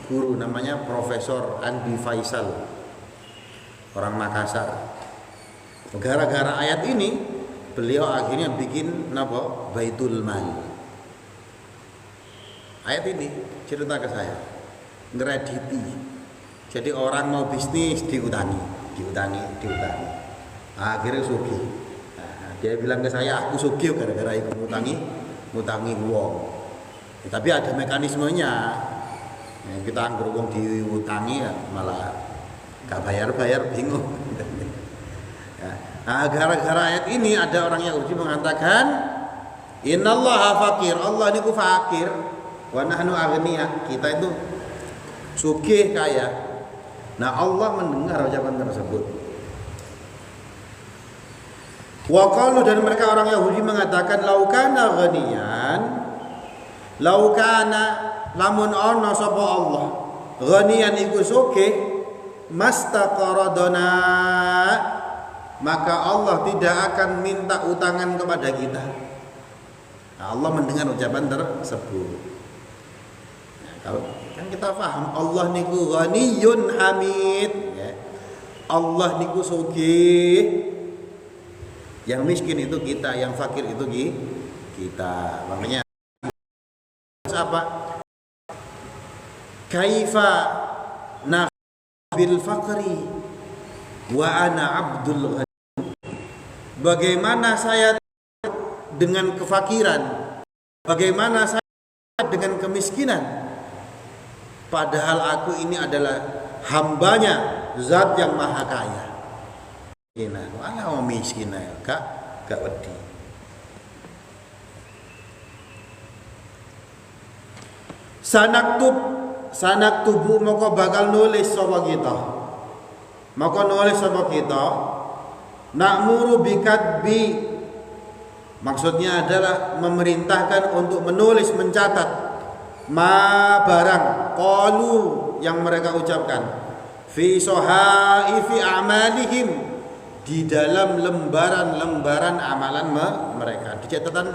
guru namanya Profesor Andi Faisal, orang Makassar. Gara-gara ayat ini beliau akhirnya bikin Baitul Mal. Ayat ini cerita ke saya, ngrediti. Jadi orang mau bisnis diutangi. Akhirnya sugih. Nah, dia bilang ke saya, aku sugih gara-gara ikut ngutangi uang. Ya, tapi ada mekanismenya. Ya, kita anggur uang diutangi ya, malah gak bayar bingung. Ya. Gara-gara ayat ini ada orang Yahudi mengatakan innallaha fakir, Allah niku fakir, wa nahnu aghnia, kita itu sugih kaya. Nah, Allah mendengar ucapan tersebut. Wa qalu, dan mereka orang Yahudi mengatakan laukana ghaniyan, laukana lamun ana sapa Allah ghaniyan iku sugih mastaqaradana, maka Allah tidak akan minta utangan kepada kita. Nah, Allah mendengar ucapan tersebut. Nah, kalau kan kita paham Allah niku ghaniyun hamid, ya. Allah niku sugih, yang miskin itu kita, yang fakir itu kita. Makanya apa? Kaifa bil faqri wa ana abdul ghani. Bagaimana saya dengan kefakiran? Bagaimana saya dengan kemiskinan? Padahal aku ini adalah hambanya Zat yang Maha Kaya. Nah, ana wong miskin ae, gak wedi. Sanaktubu moko bakal nulis sapa kita. Maka nulis sapa kita na'muru bikatbi, maksudnya adalah memerintahkan untuk menulis, mencatat ma barang qalu yang mereka ucapkan fi sohaifi a'malihim, di dalam lembaran-lembaran amalan mereka, di catatan,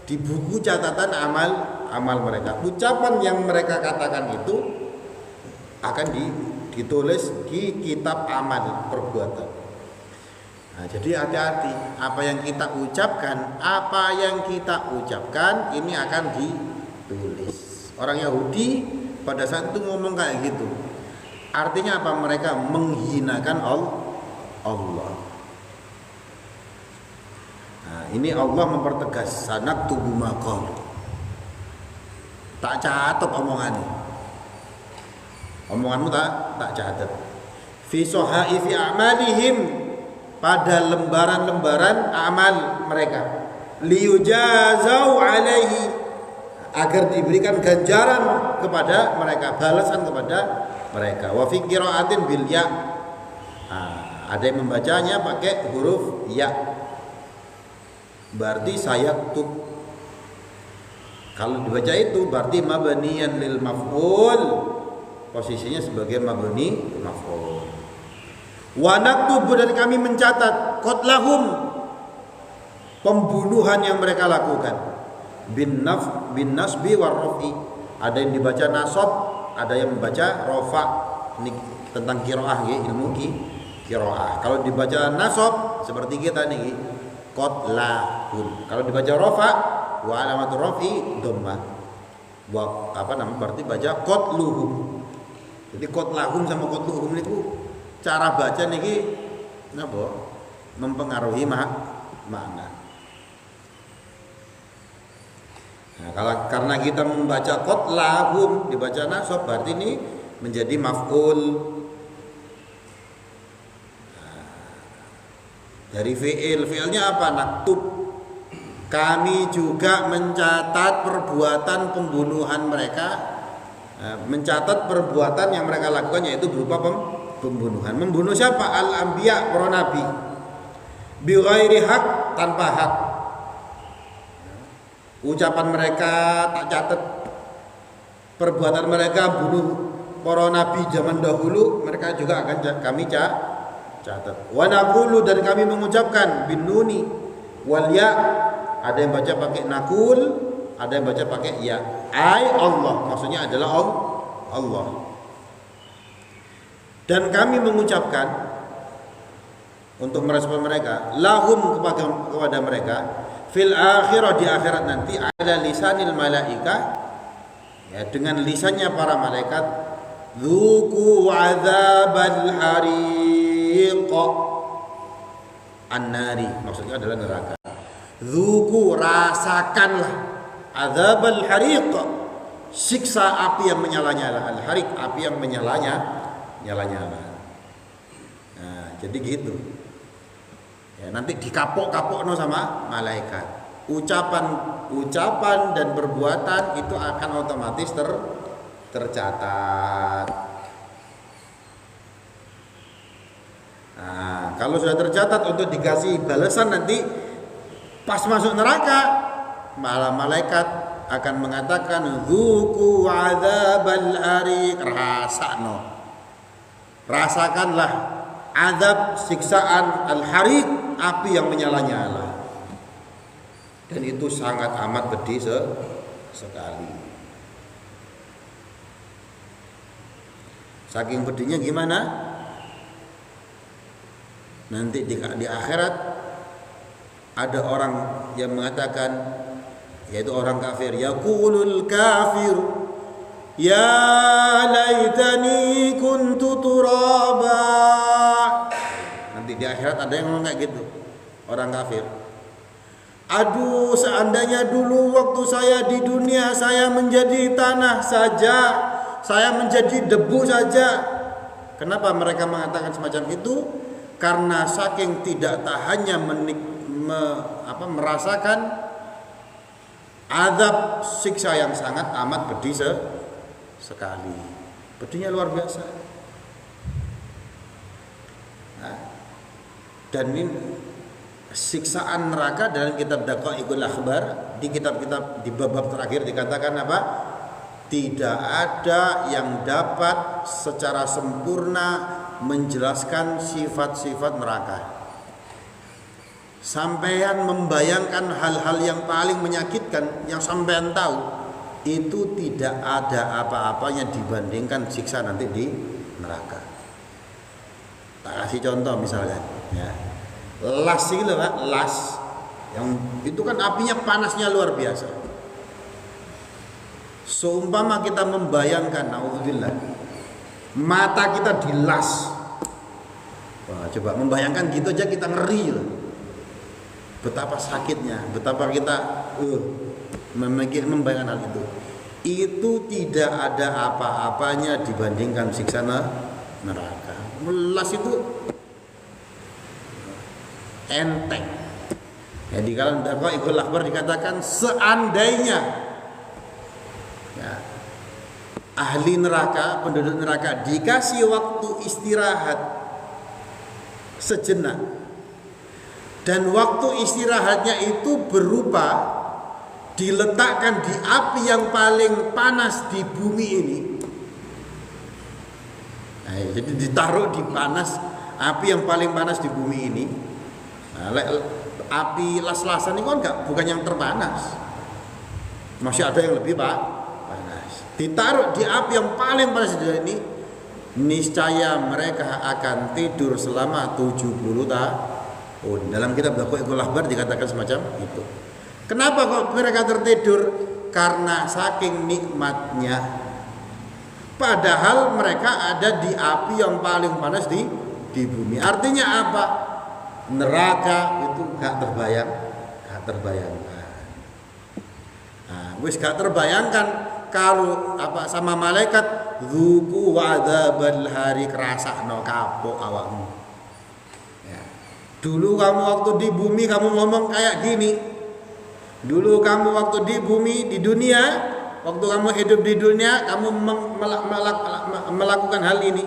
di buku catatan amal mereka. Ucapan yang mereka katakan itu akan ditulis di kitab amal perbuatan. Nah, jadi hati-hati, apa yang kita ucapkan ini akan ditulis. Orang Yahudi pada saat itu ngomong kayak gitu. Artinya apa? Mereka menghinakan Allah. Nah, ini Allah mempertegas sanaktubu ma qalu. Tak catat omonganmu tak catat. Fi sohaifi a'malihim, pada lembaran-lembaran amal mereka, liyujazau alaihi, agar diberikan ganjaran kepada mereka, balasan kepada mereka. Wa fi qiraatin bil ya, ada yang membacanya pakai huruf ya, berarti sayaktub. Kalau dibaca itu berarti mabniyan lil maf'ul, posisinya sebagai mabni maf'ul. Wa naktubu, dan kami mencatat qatlahum, pembunuhan yang mereka lakukan, bin nasbi war rafi. Ada yang dibaca nasab, ada yang membaca rafa. Ini tentang qiraah ya, ilmu qiraah. Kalau dibaca nasab seperti kita nih qatlahum. Kalau dibaca rafa wa alamatur rafi dhammah. Wa berarti baca qatluhum. Jadi qatlahum sama qatluhum itu cara baca niki napa mempengaruhi makna. Nah, karena kita membaca qatlahum dibaca nasab, berarti ini menjadi maf'ul. Nah, dari fi'ilnya apa? Naktub. Kami juga mencatat perbuatan pembunuhan mereka, mencatat perbuatan yang mereka lakukan, yaitu berupa pembunuhan. Membunuh siapa? Al-anbiya, para nabi. Bi ghairi hak, tanpa hak. Ucapan mereka tak catat. Perbuatan mereka bunuh para nabi zaman dahulu, mereka juga akan kami catat. Wa naqulu, dan kami mengucapkan bin nuni wal ya. Ada yang baca pakai nakul, ada yang baca pakai ya. Ai Allah, maksudnya adalah Allah. Dan kami mengucapkan untuk merespon mereka, lahum, kepada mereka, fil akhirah, di akhirat nanti, ala lisanil malaika, ya, dengan lisannya para malaikat, dzuku adzabal hariq an-nari, maksudnya adalah neraka. Dzuku, rasakanlah, adzabal hariq, siksa api yang menyala-nyala. Al-hariq, api yang menyala-nyala. Nah, jadi gitu Ya, nanti dikapok-kapokno sama malaikat. Ucapan dan perbuatan itu akan otomatis tercatat. Nah, kalau sudah tercatat untuk dikasih balasan nanti pas masuk neraka, malah malaikat akan mengatakan dzuqu adzabal hariq, rasakanlah azab siksaan al-hariq, api yang menyala-nyala. Dan itu sangat amat pedih sekali. Saking pedihnya gimana? Nanti di akhirat ada orang yang mengatakan, yaitu orang kafir, yaqulul kafir ya laitani kuntu turaba. Nanti di akhirat ada yang ngomong kayak gitu, orang kafir. Aduh, seandainya dulu waktu saya di dunia saya menjadi tanah saja, saya menjadi debu saja. Kenapa mereka mengatakan semacam itu? Karena saking tidak tahannya merasakan azab siksa yang sangat amat pedih sekali. Pedihnya luar biasa. Nah, dan ini siksaan neraka dalam kitab Daqaiqul Akhbar, di kitab-kitab di bab terakhir dikatakan apa? Tidak ada yang dapat secara sempurna menjelaskan sifat-sifat neraka. Sampean membayangkan hal-hal yang paling menyakitkan yang sampean tahu, itu tidak ada apa-apanya dibandingkan siksa nanti di neraka. Tak kasih contoh misalnya, ya. Las itu Pak, las yang itu kan apinya panasnya luar biasa. Seumpama kita membayangkan, naudzubillah, mata kita dilas. Wah, coba membayangkan gitu aja kita ngeri loh. Betapa sakitnya, betapa kita membayangkan hal itu. Itu tidak ada apa-apanya dibandingkan siksa neraka. Las itu enteng. Jadi kalau Daqaiqul Akhbar dikatakan seandainya ya, ahli neraka, penduduk neraka dikasih waktu istirahat sejenak, dan waktu istirahatnya itu berupa diletakkan di api yang paling panas di bumi ini. Nah, jadi ditaruh di panas, api yang paling panas di bumi ini. Nah, api las-lasan ini kan bukan yang terpanas, masih ada yang lebih panas. Ditaruh di api yang paling panas di dunia ini, niscaya mereka akan tidur selama 70 tahun. Dalam kitab Daqaiqul Akhbar dikatakan semacam itu. Kenapa kok mereka tertidur? Karena saking nikmatnya. Padahal mereka ada di api yang paling panas di bumi. Artinya apa? Neraka itu gak terbayangkan. Nah, gak terbayangkan kalau apa sama malaikat dzuqu wa'dzabal hariq, rasakno kapok awakmu. Ya. Dulu kamu waktu di bumi kamu ngomong kayak gini. Dulu kamu waktu di bumi, di dunia, waktu kamu hidup di dunia, kamu melakukan hal ini.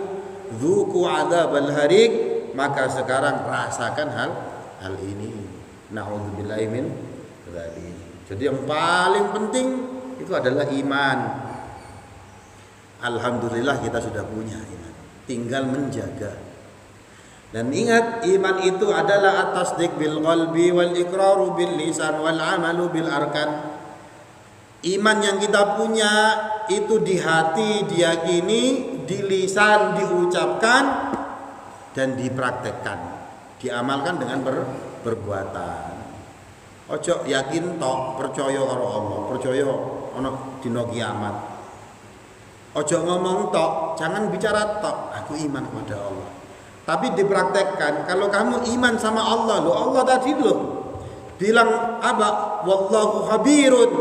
Dzuqu wa'dzabal hariq, maka sekarang rasakan hal ini. Na'udzubillahi min dzalik. Jadi yang paling penting itu adalah iman. Alhamdulillah kita sudah punya iman, tinggal menjaga. Dan ingat, iman itu adalah at-tasdiq bil qalbi wal iqraru bil lisan wal amalu bil arkan. Iman yang kita punya itu di hati diyakini, di lisan diucapkan, dan dipraktekkan, diamalkan dengan perbuatan. Ojo yakin tok, percaya karo Allah, percaya ana dina kiamat. Ojo ngomong tok, jangan bicara tok, aku iman kepada Allah. Tapi dipraktekkan. Kalau kamu iman sama Allah, lo Allah tadi lo bilang apa? Wallahu khabirun.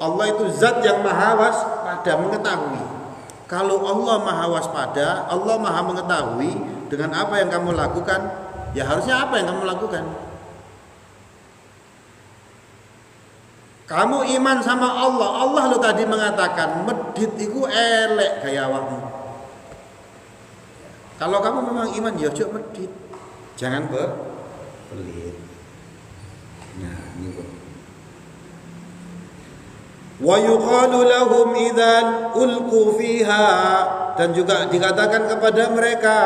Allah itu zat yang maha waspada, mengetahui. Kalau Allah maha waspada, Allah maha mengetahui dengan apa yang kamu lakukan, ya harusnya apa yang kamu lakukan? Kamu iman sama Allah. Allah lo tadi mengatakan medit itu elek gaya awakmu. Kalau kamu memang iman ya ojo medit. Jangan pelit. Nah, ini kok. Wa yuqalu lahum idzal ulqu fiha, dan juga dikatakan kepada mereka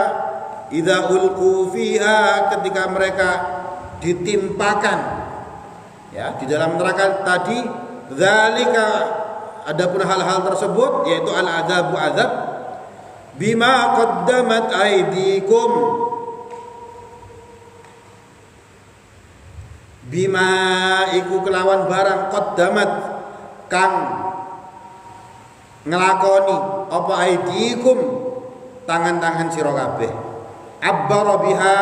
idza ulqu fiha, ketika mereka ditimpakan ya di dalam neraka tadi, zalika, adapun hal-hal tersebut yaitu al-adzabu azab bima qaddamat aydikum, bima iku kelawan barang qaddamat kang ngelakoni apa aydikum tangan-tangan sira kabeh. Abbara biha,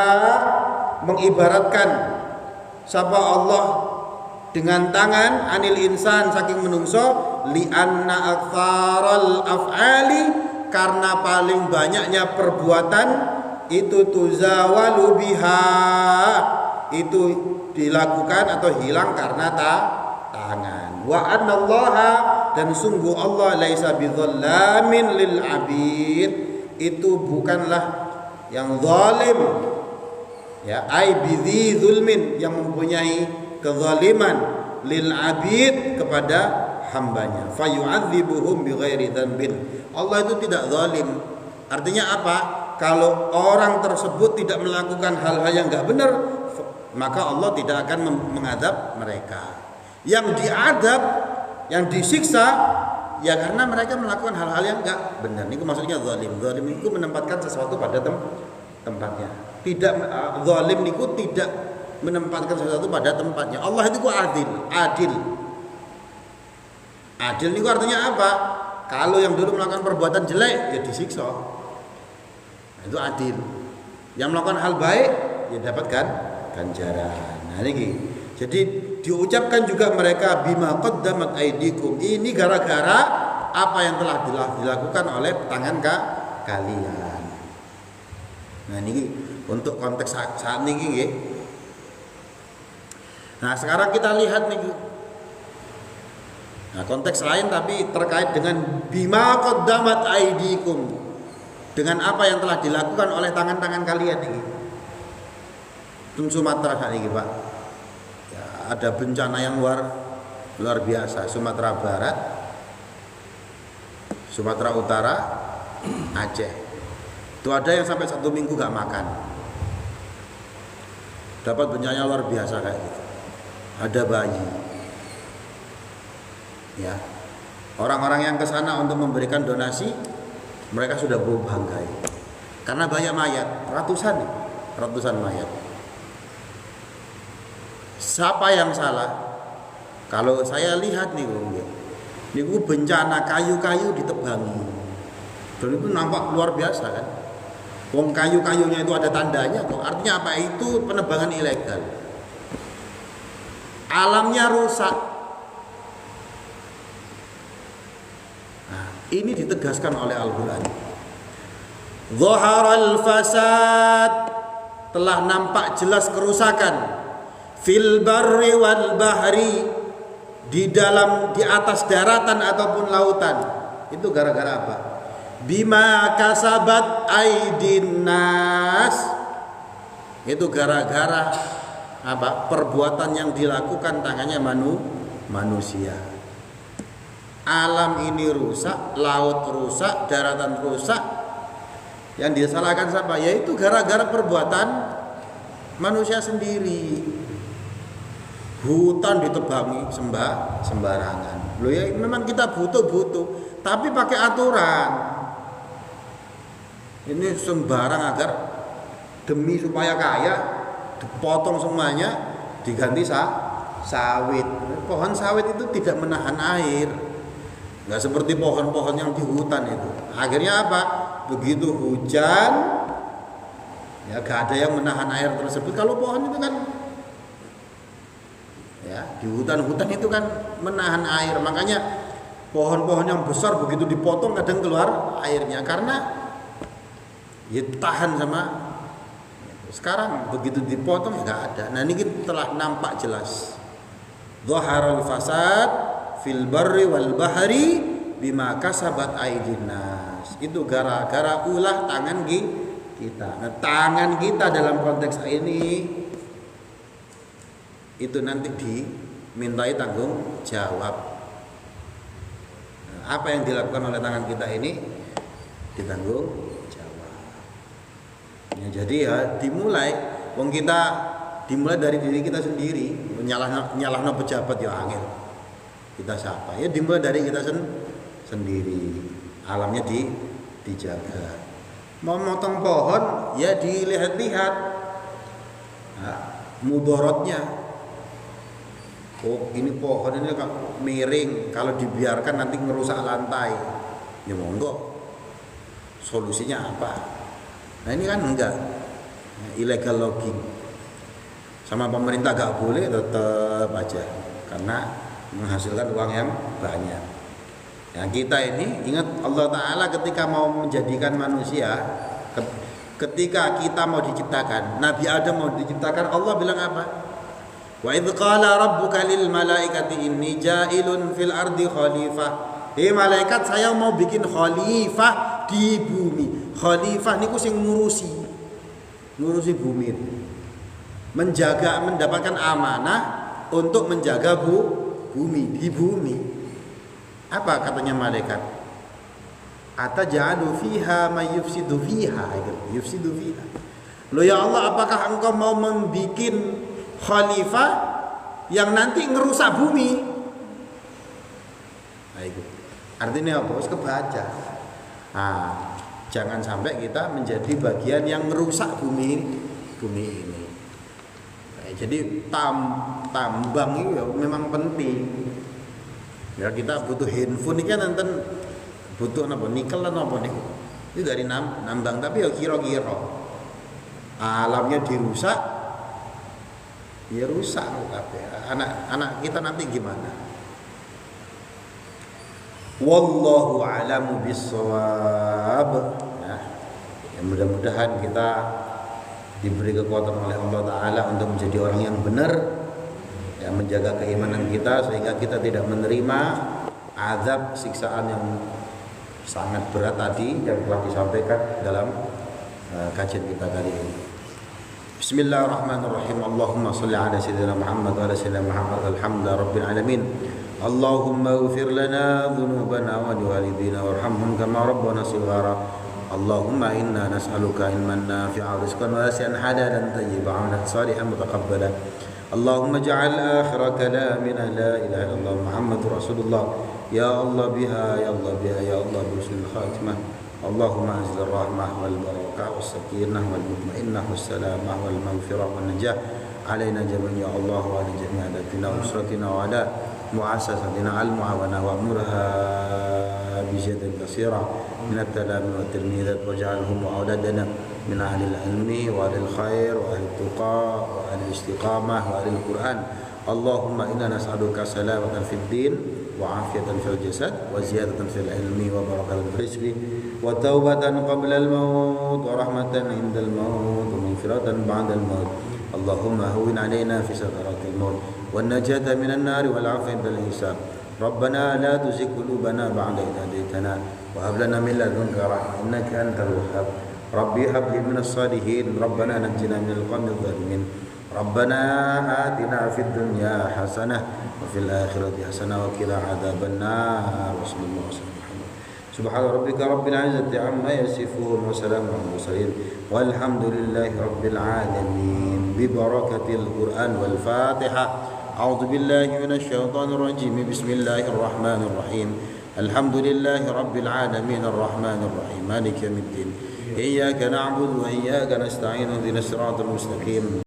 mengibaratkan sapa Allah dengan tangan, anil insan, saking menungso, li anna aktsaral af'ali, karena paling banyaknya perbuatan itu tuzawalu biha, itu dilakukan atau hilang karena tangan. Wa annallaha, dan sungguh Allah laisa bidzallamin lil abid, itu bukanlah yang zalim ya, ai bidzi zulmin, yang mempunyai kezaliman, lil abid, kepada hambanya. Fayu'adzibuhum bighairi dzanbin, Allah itu tidak zalim. Artinya apa? Kalau orang tersebut tidak melakukan hal-hal yang enggak benar, maka Allah tidak akan mengadab mereka. Yang diadab, yang disiksa ya karena mereka melakukan hal-hal yang enggak benar. Itu maksudnya zalim. Zalim itu menempatkan sesuatu pada tempatnya. Tidak zalim itu tidak menempatkan sesuatu pada tempatnya. Allah itu adil. Adil itu artinya apa? Kalau yang dulu melakukan perbuatan jelek ya disiksa. Itu adil. Yang melakukan hal baik ya dapatkan ganjaran. Nah ini. Jadi diucapkan juga mereka bima qaddamat aydikum. Ini gara-gara apa yang telah dilakukan oleh tangan kalian. Nah ini untuk konteks saat ini nggih. Nah sekarang kita lihat nih, nah konteks lain tapi terkait dengan bima qaddamat aydikum, dengan apa yang telah dilakukan oleh tangan-tangan kalian ini. Di Sumatera saat ini Pak ya, ada bencana yang luar biasa. Sumatera Barat, Sumatera Utara, Aceh, itu ada yang sampai 1 minggu gak makan. Dapat bencana luar biasa kayak gitu. Ada bayi, ya, orang-orang yang ke sana untuk memberikan donasi, mereka sudah banggai karena banyak mayat, ratusan mayat. Siapa yang salah? Kalau saya lihat nih, niku bencana kayu-kayu ditebangi, dan itu nampak luar biasa kan? Wong kayu-kayunya itu ada tandanya kok. Artinya apa? Itu penebangan ilegal. Alamnya rusak. Nah, ini ditegaskan oleh Al-Quran. Zaharal fasad, telah nampak jelas kerusakan, fil barri wal bahri, di atas daratan ataupun lautan. Itu gara-gara apa? Bima kasabat aidin nas, itu gara-gara apa? Perbuatan yang dilakukan tangannya manusia. Alam ini rusak, laut rusak, daratan rusak. Yang disalahkan siapa? Yaitu gara-gara perbuatan manusia sendiri. Hutan ditebangi sembarangan. Loh ya memang kita butuh, tapi pakai aturan. Ini sembarang agar demi supaya kaya, dipotong semuanya, diganti sawit. Pohon sawit itu tidak menahan air, nggak seperti pohon-pohon yang di hutan itu. Akhirnya apa? Begitu hujan, ya gak ada yang menahan air tersebut. Kalau pohon itu kan, ya di hutan-hutan itu kan menahan air. Makanya pohon-pohon yang besar begitu dipotong kadang keluar airnya karena ya tahan sama Sekarang begitu dipotong nggak ada. Nah ini telah nampak jelas. Dhaharal fasad fil barri wal bahri bima kasabat aydin nas. Itu gara-gara ulah tangan kita. Nah, tangan kita dalam konteks ini itu nanti dimintai tanggung jawab. Nah, apa yang dilakukan oleh tangan kita ini ditanggung jawab. Ya, jadi ya dimulai dari diri kita sendiri. Nyalahno pejabat ya angel. Kita siapa? Ya dimulai dari kita sendiri. Alamnya dijaga. Mau motong pohon ya dilihat-lihat. Nah, mudorotnya. Oh, ini pohon ini miring, kalau dibiarkan nanti merusak lantai. Ya monggo. Solusinya apa? Nah, ini kan enggak. Illegal logging. Sama pemerintah gak boleh, tetap aja karena menghasilkan uang yang banyak. Nah, kita ini ingat Allah Ta'ala ketika mau menjadikan manusia, ketika kita mau diciptakan, Nabi Adam mau diciptakan, Allah bilang apa? Wa idh qala rabbuka lil malaikati inni ja'ilun fil ardi khalifah. Malaikat, saya mau bikin khalifah di bumi. Khalifah niku sing ngurusi bumi. Mendapatkan amanah untuk menjaga bumi, di bumi. Apa katanya malaikat? Ataj'alu fiha may yufsidu fiha. Yufsidu fiha. Loh ya Allah, apakah engkau mau membuat khalifah yang nanti ngerusak bumi? Nah, itu. Artinya apa? Harus kebaca. Nah, jangan sampai kita menjadi bagian yang merusak bumi ini. Jadi tambang itu ya memang penting. Ya kita butuh handphone ini kan nanti butuh apa nikel atau apa nih? Itu dari nambang, tapi ya kira-kira alamnya dirusak, ya rusak anak kita nanti gimana? Wallahu a'lamu bissawab. Ya mudah-mudahan kita diberi kekuatan oleh Allah Ta'ala untuk menjadi orang yang benar, ya, menjaga keimanan kita sehingga kita tidak menerima azab siksaan yang sangat berat tadi yang telah disampaikan dalam kajian kita kali ini. Bismillahirrahmanirrahim. Allahumma sholli ala sayyidina Muhammad wa ala sayyidina Muhammad. Alhamdulillah rabbil alamin. Allahumma ighfir lana dhunubana wa liwalidina warhamhum kama rabbana shighara. Allahumma inna nas'aluka ilman nafi'a rizqan wasi'an halalan tayyiban 'amalan salihan mutaqabbalan. Allahumma ja'al akhir kalamina la ilaha illallah Muhammadur Rasulullah. Ya Allah biha ya Allah biha ya Allah bisul khatimah. Allahumma anzil rahmah wal barakah was sakinah wal mutmainnah was salamah wal maghfirah wan najah alaina jami'an ya Allah wa ala jami'i adatina usratina wa ala muassasatina al muawana wa amurha بجد كثيرة من التلاميذ والتلميذات واجعلهم وأولادنا من أهل العلم وأهل الخير وأهل التقى وأهل الاستقامة وأهل القرآن. اللهم إنا نسألك سلامة في الدين وعافية في الجسد وزيادة في العلم وبركة في الرزق وتوبة قبل الموت ورحمة عند الموت ومغفرة بعد الموت. اللهم هون علينا في سكرات الموت والنجاة من النار والعافية عند الحساب. ربنا لا تزغ قلوبنا بعد إذ هديتنا وهب لنا من لدنك رحمة إنك أنت الوهاب. ربي هب لي من الصالحين. ربنا نجنا من القوم الظالمين. ربنا آتنا في الدنيا حسنة وفي الآخرة حسنة وقنا عذاب النار. وصلى الله وسلم على سبحان ربك رب العزة عما يصفون وسلام على المرسلين والحمد لله رب العالمين ببركة القرآن والفاتحة. أعوذ بالله من الشيطان الرجيم. بسم الله الرحمن الرحيم. الحمد لله رب العالمين الرحمن الرحيم مالك يوم الدين. إياك نعبد وإياك نستعين اهدنا الصراط المستقيم.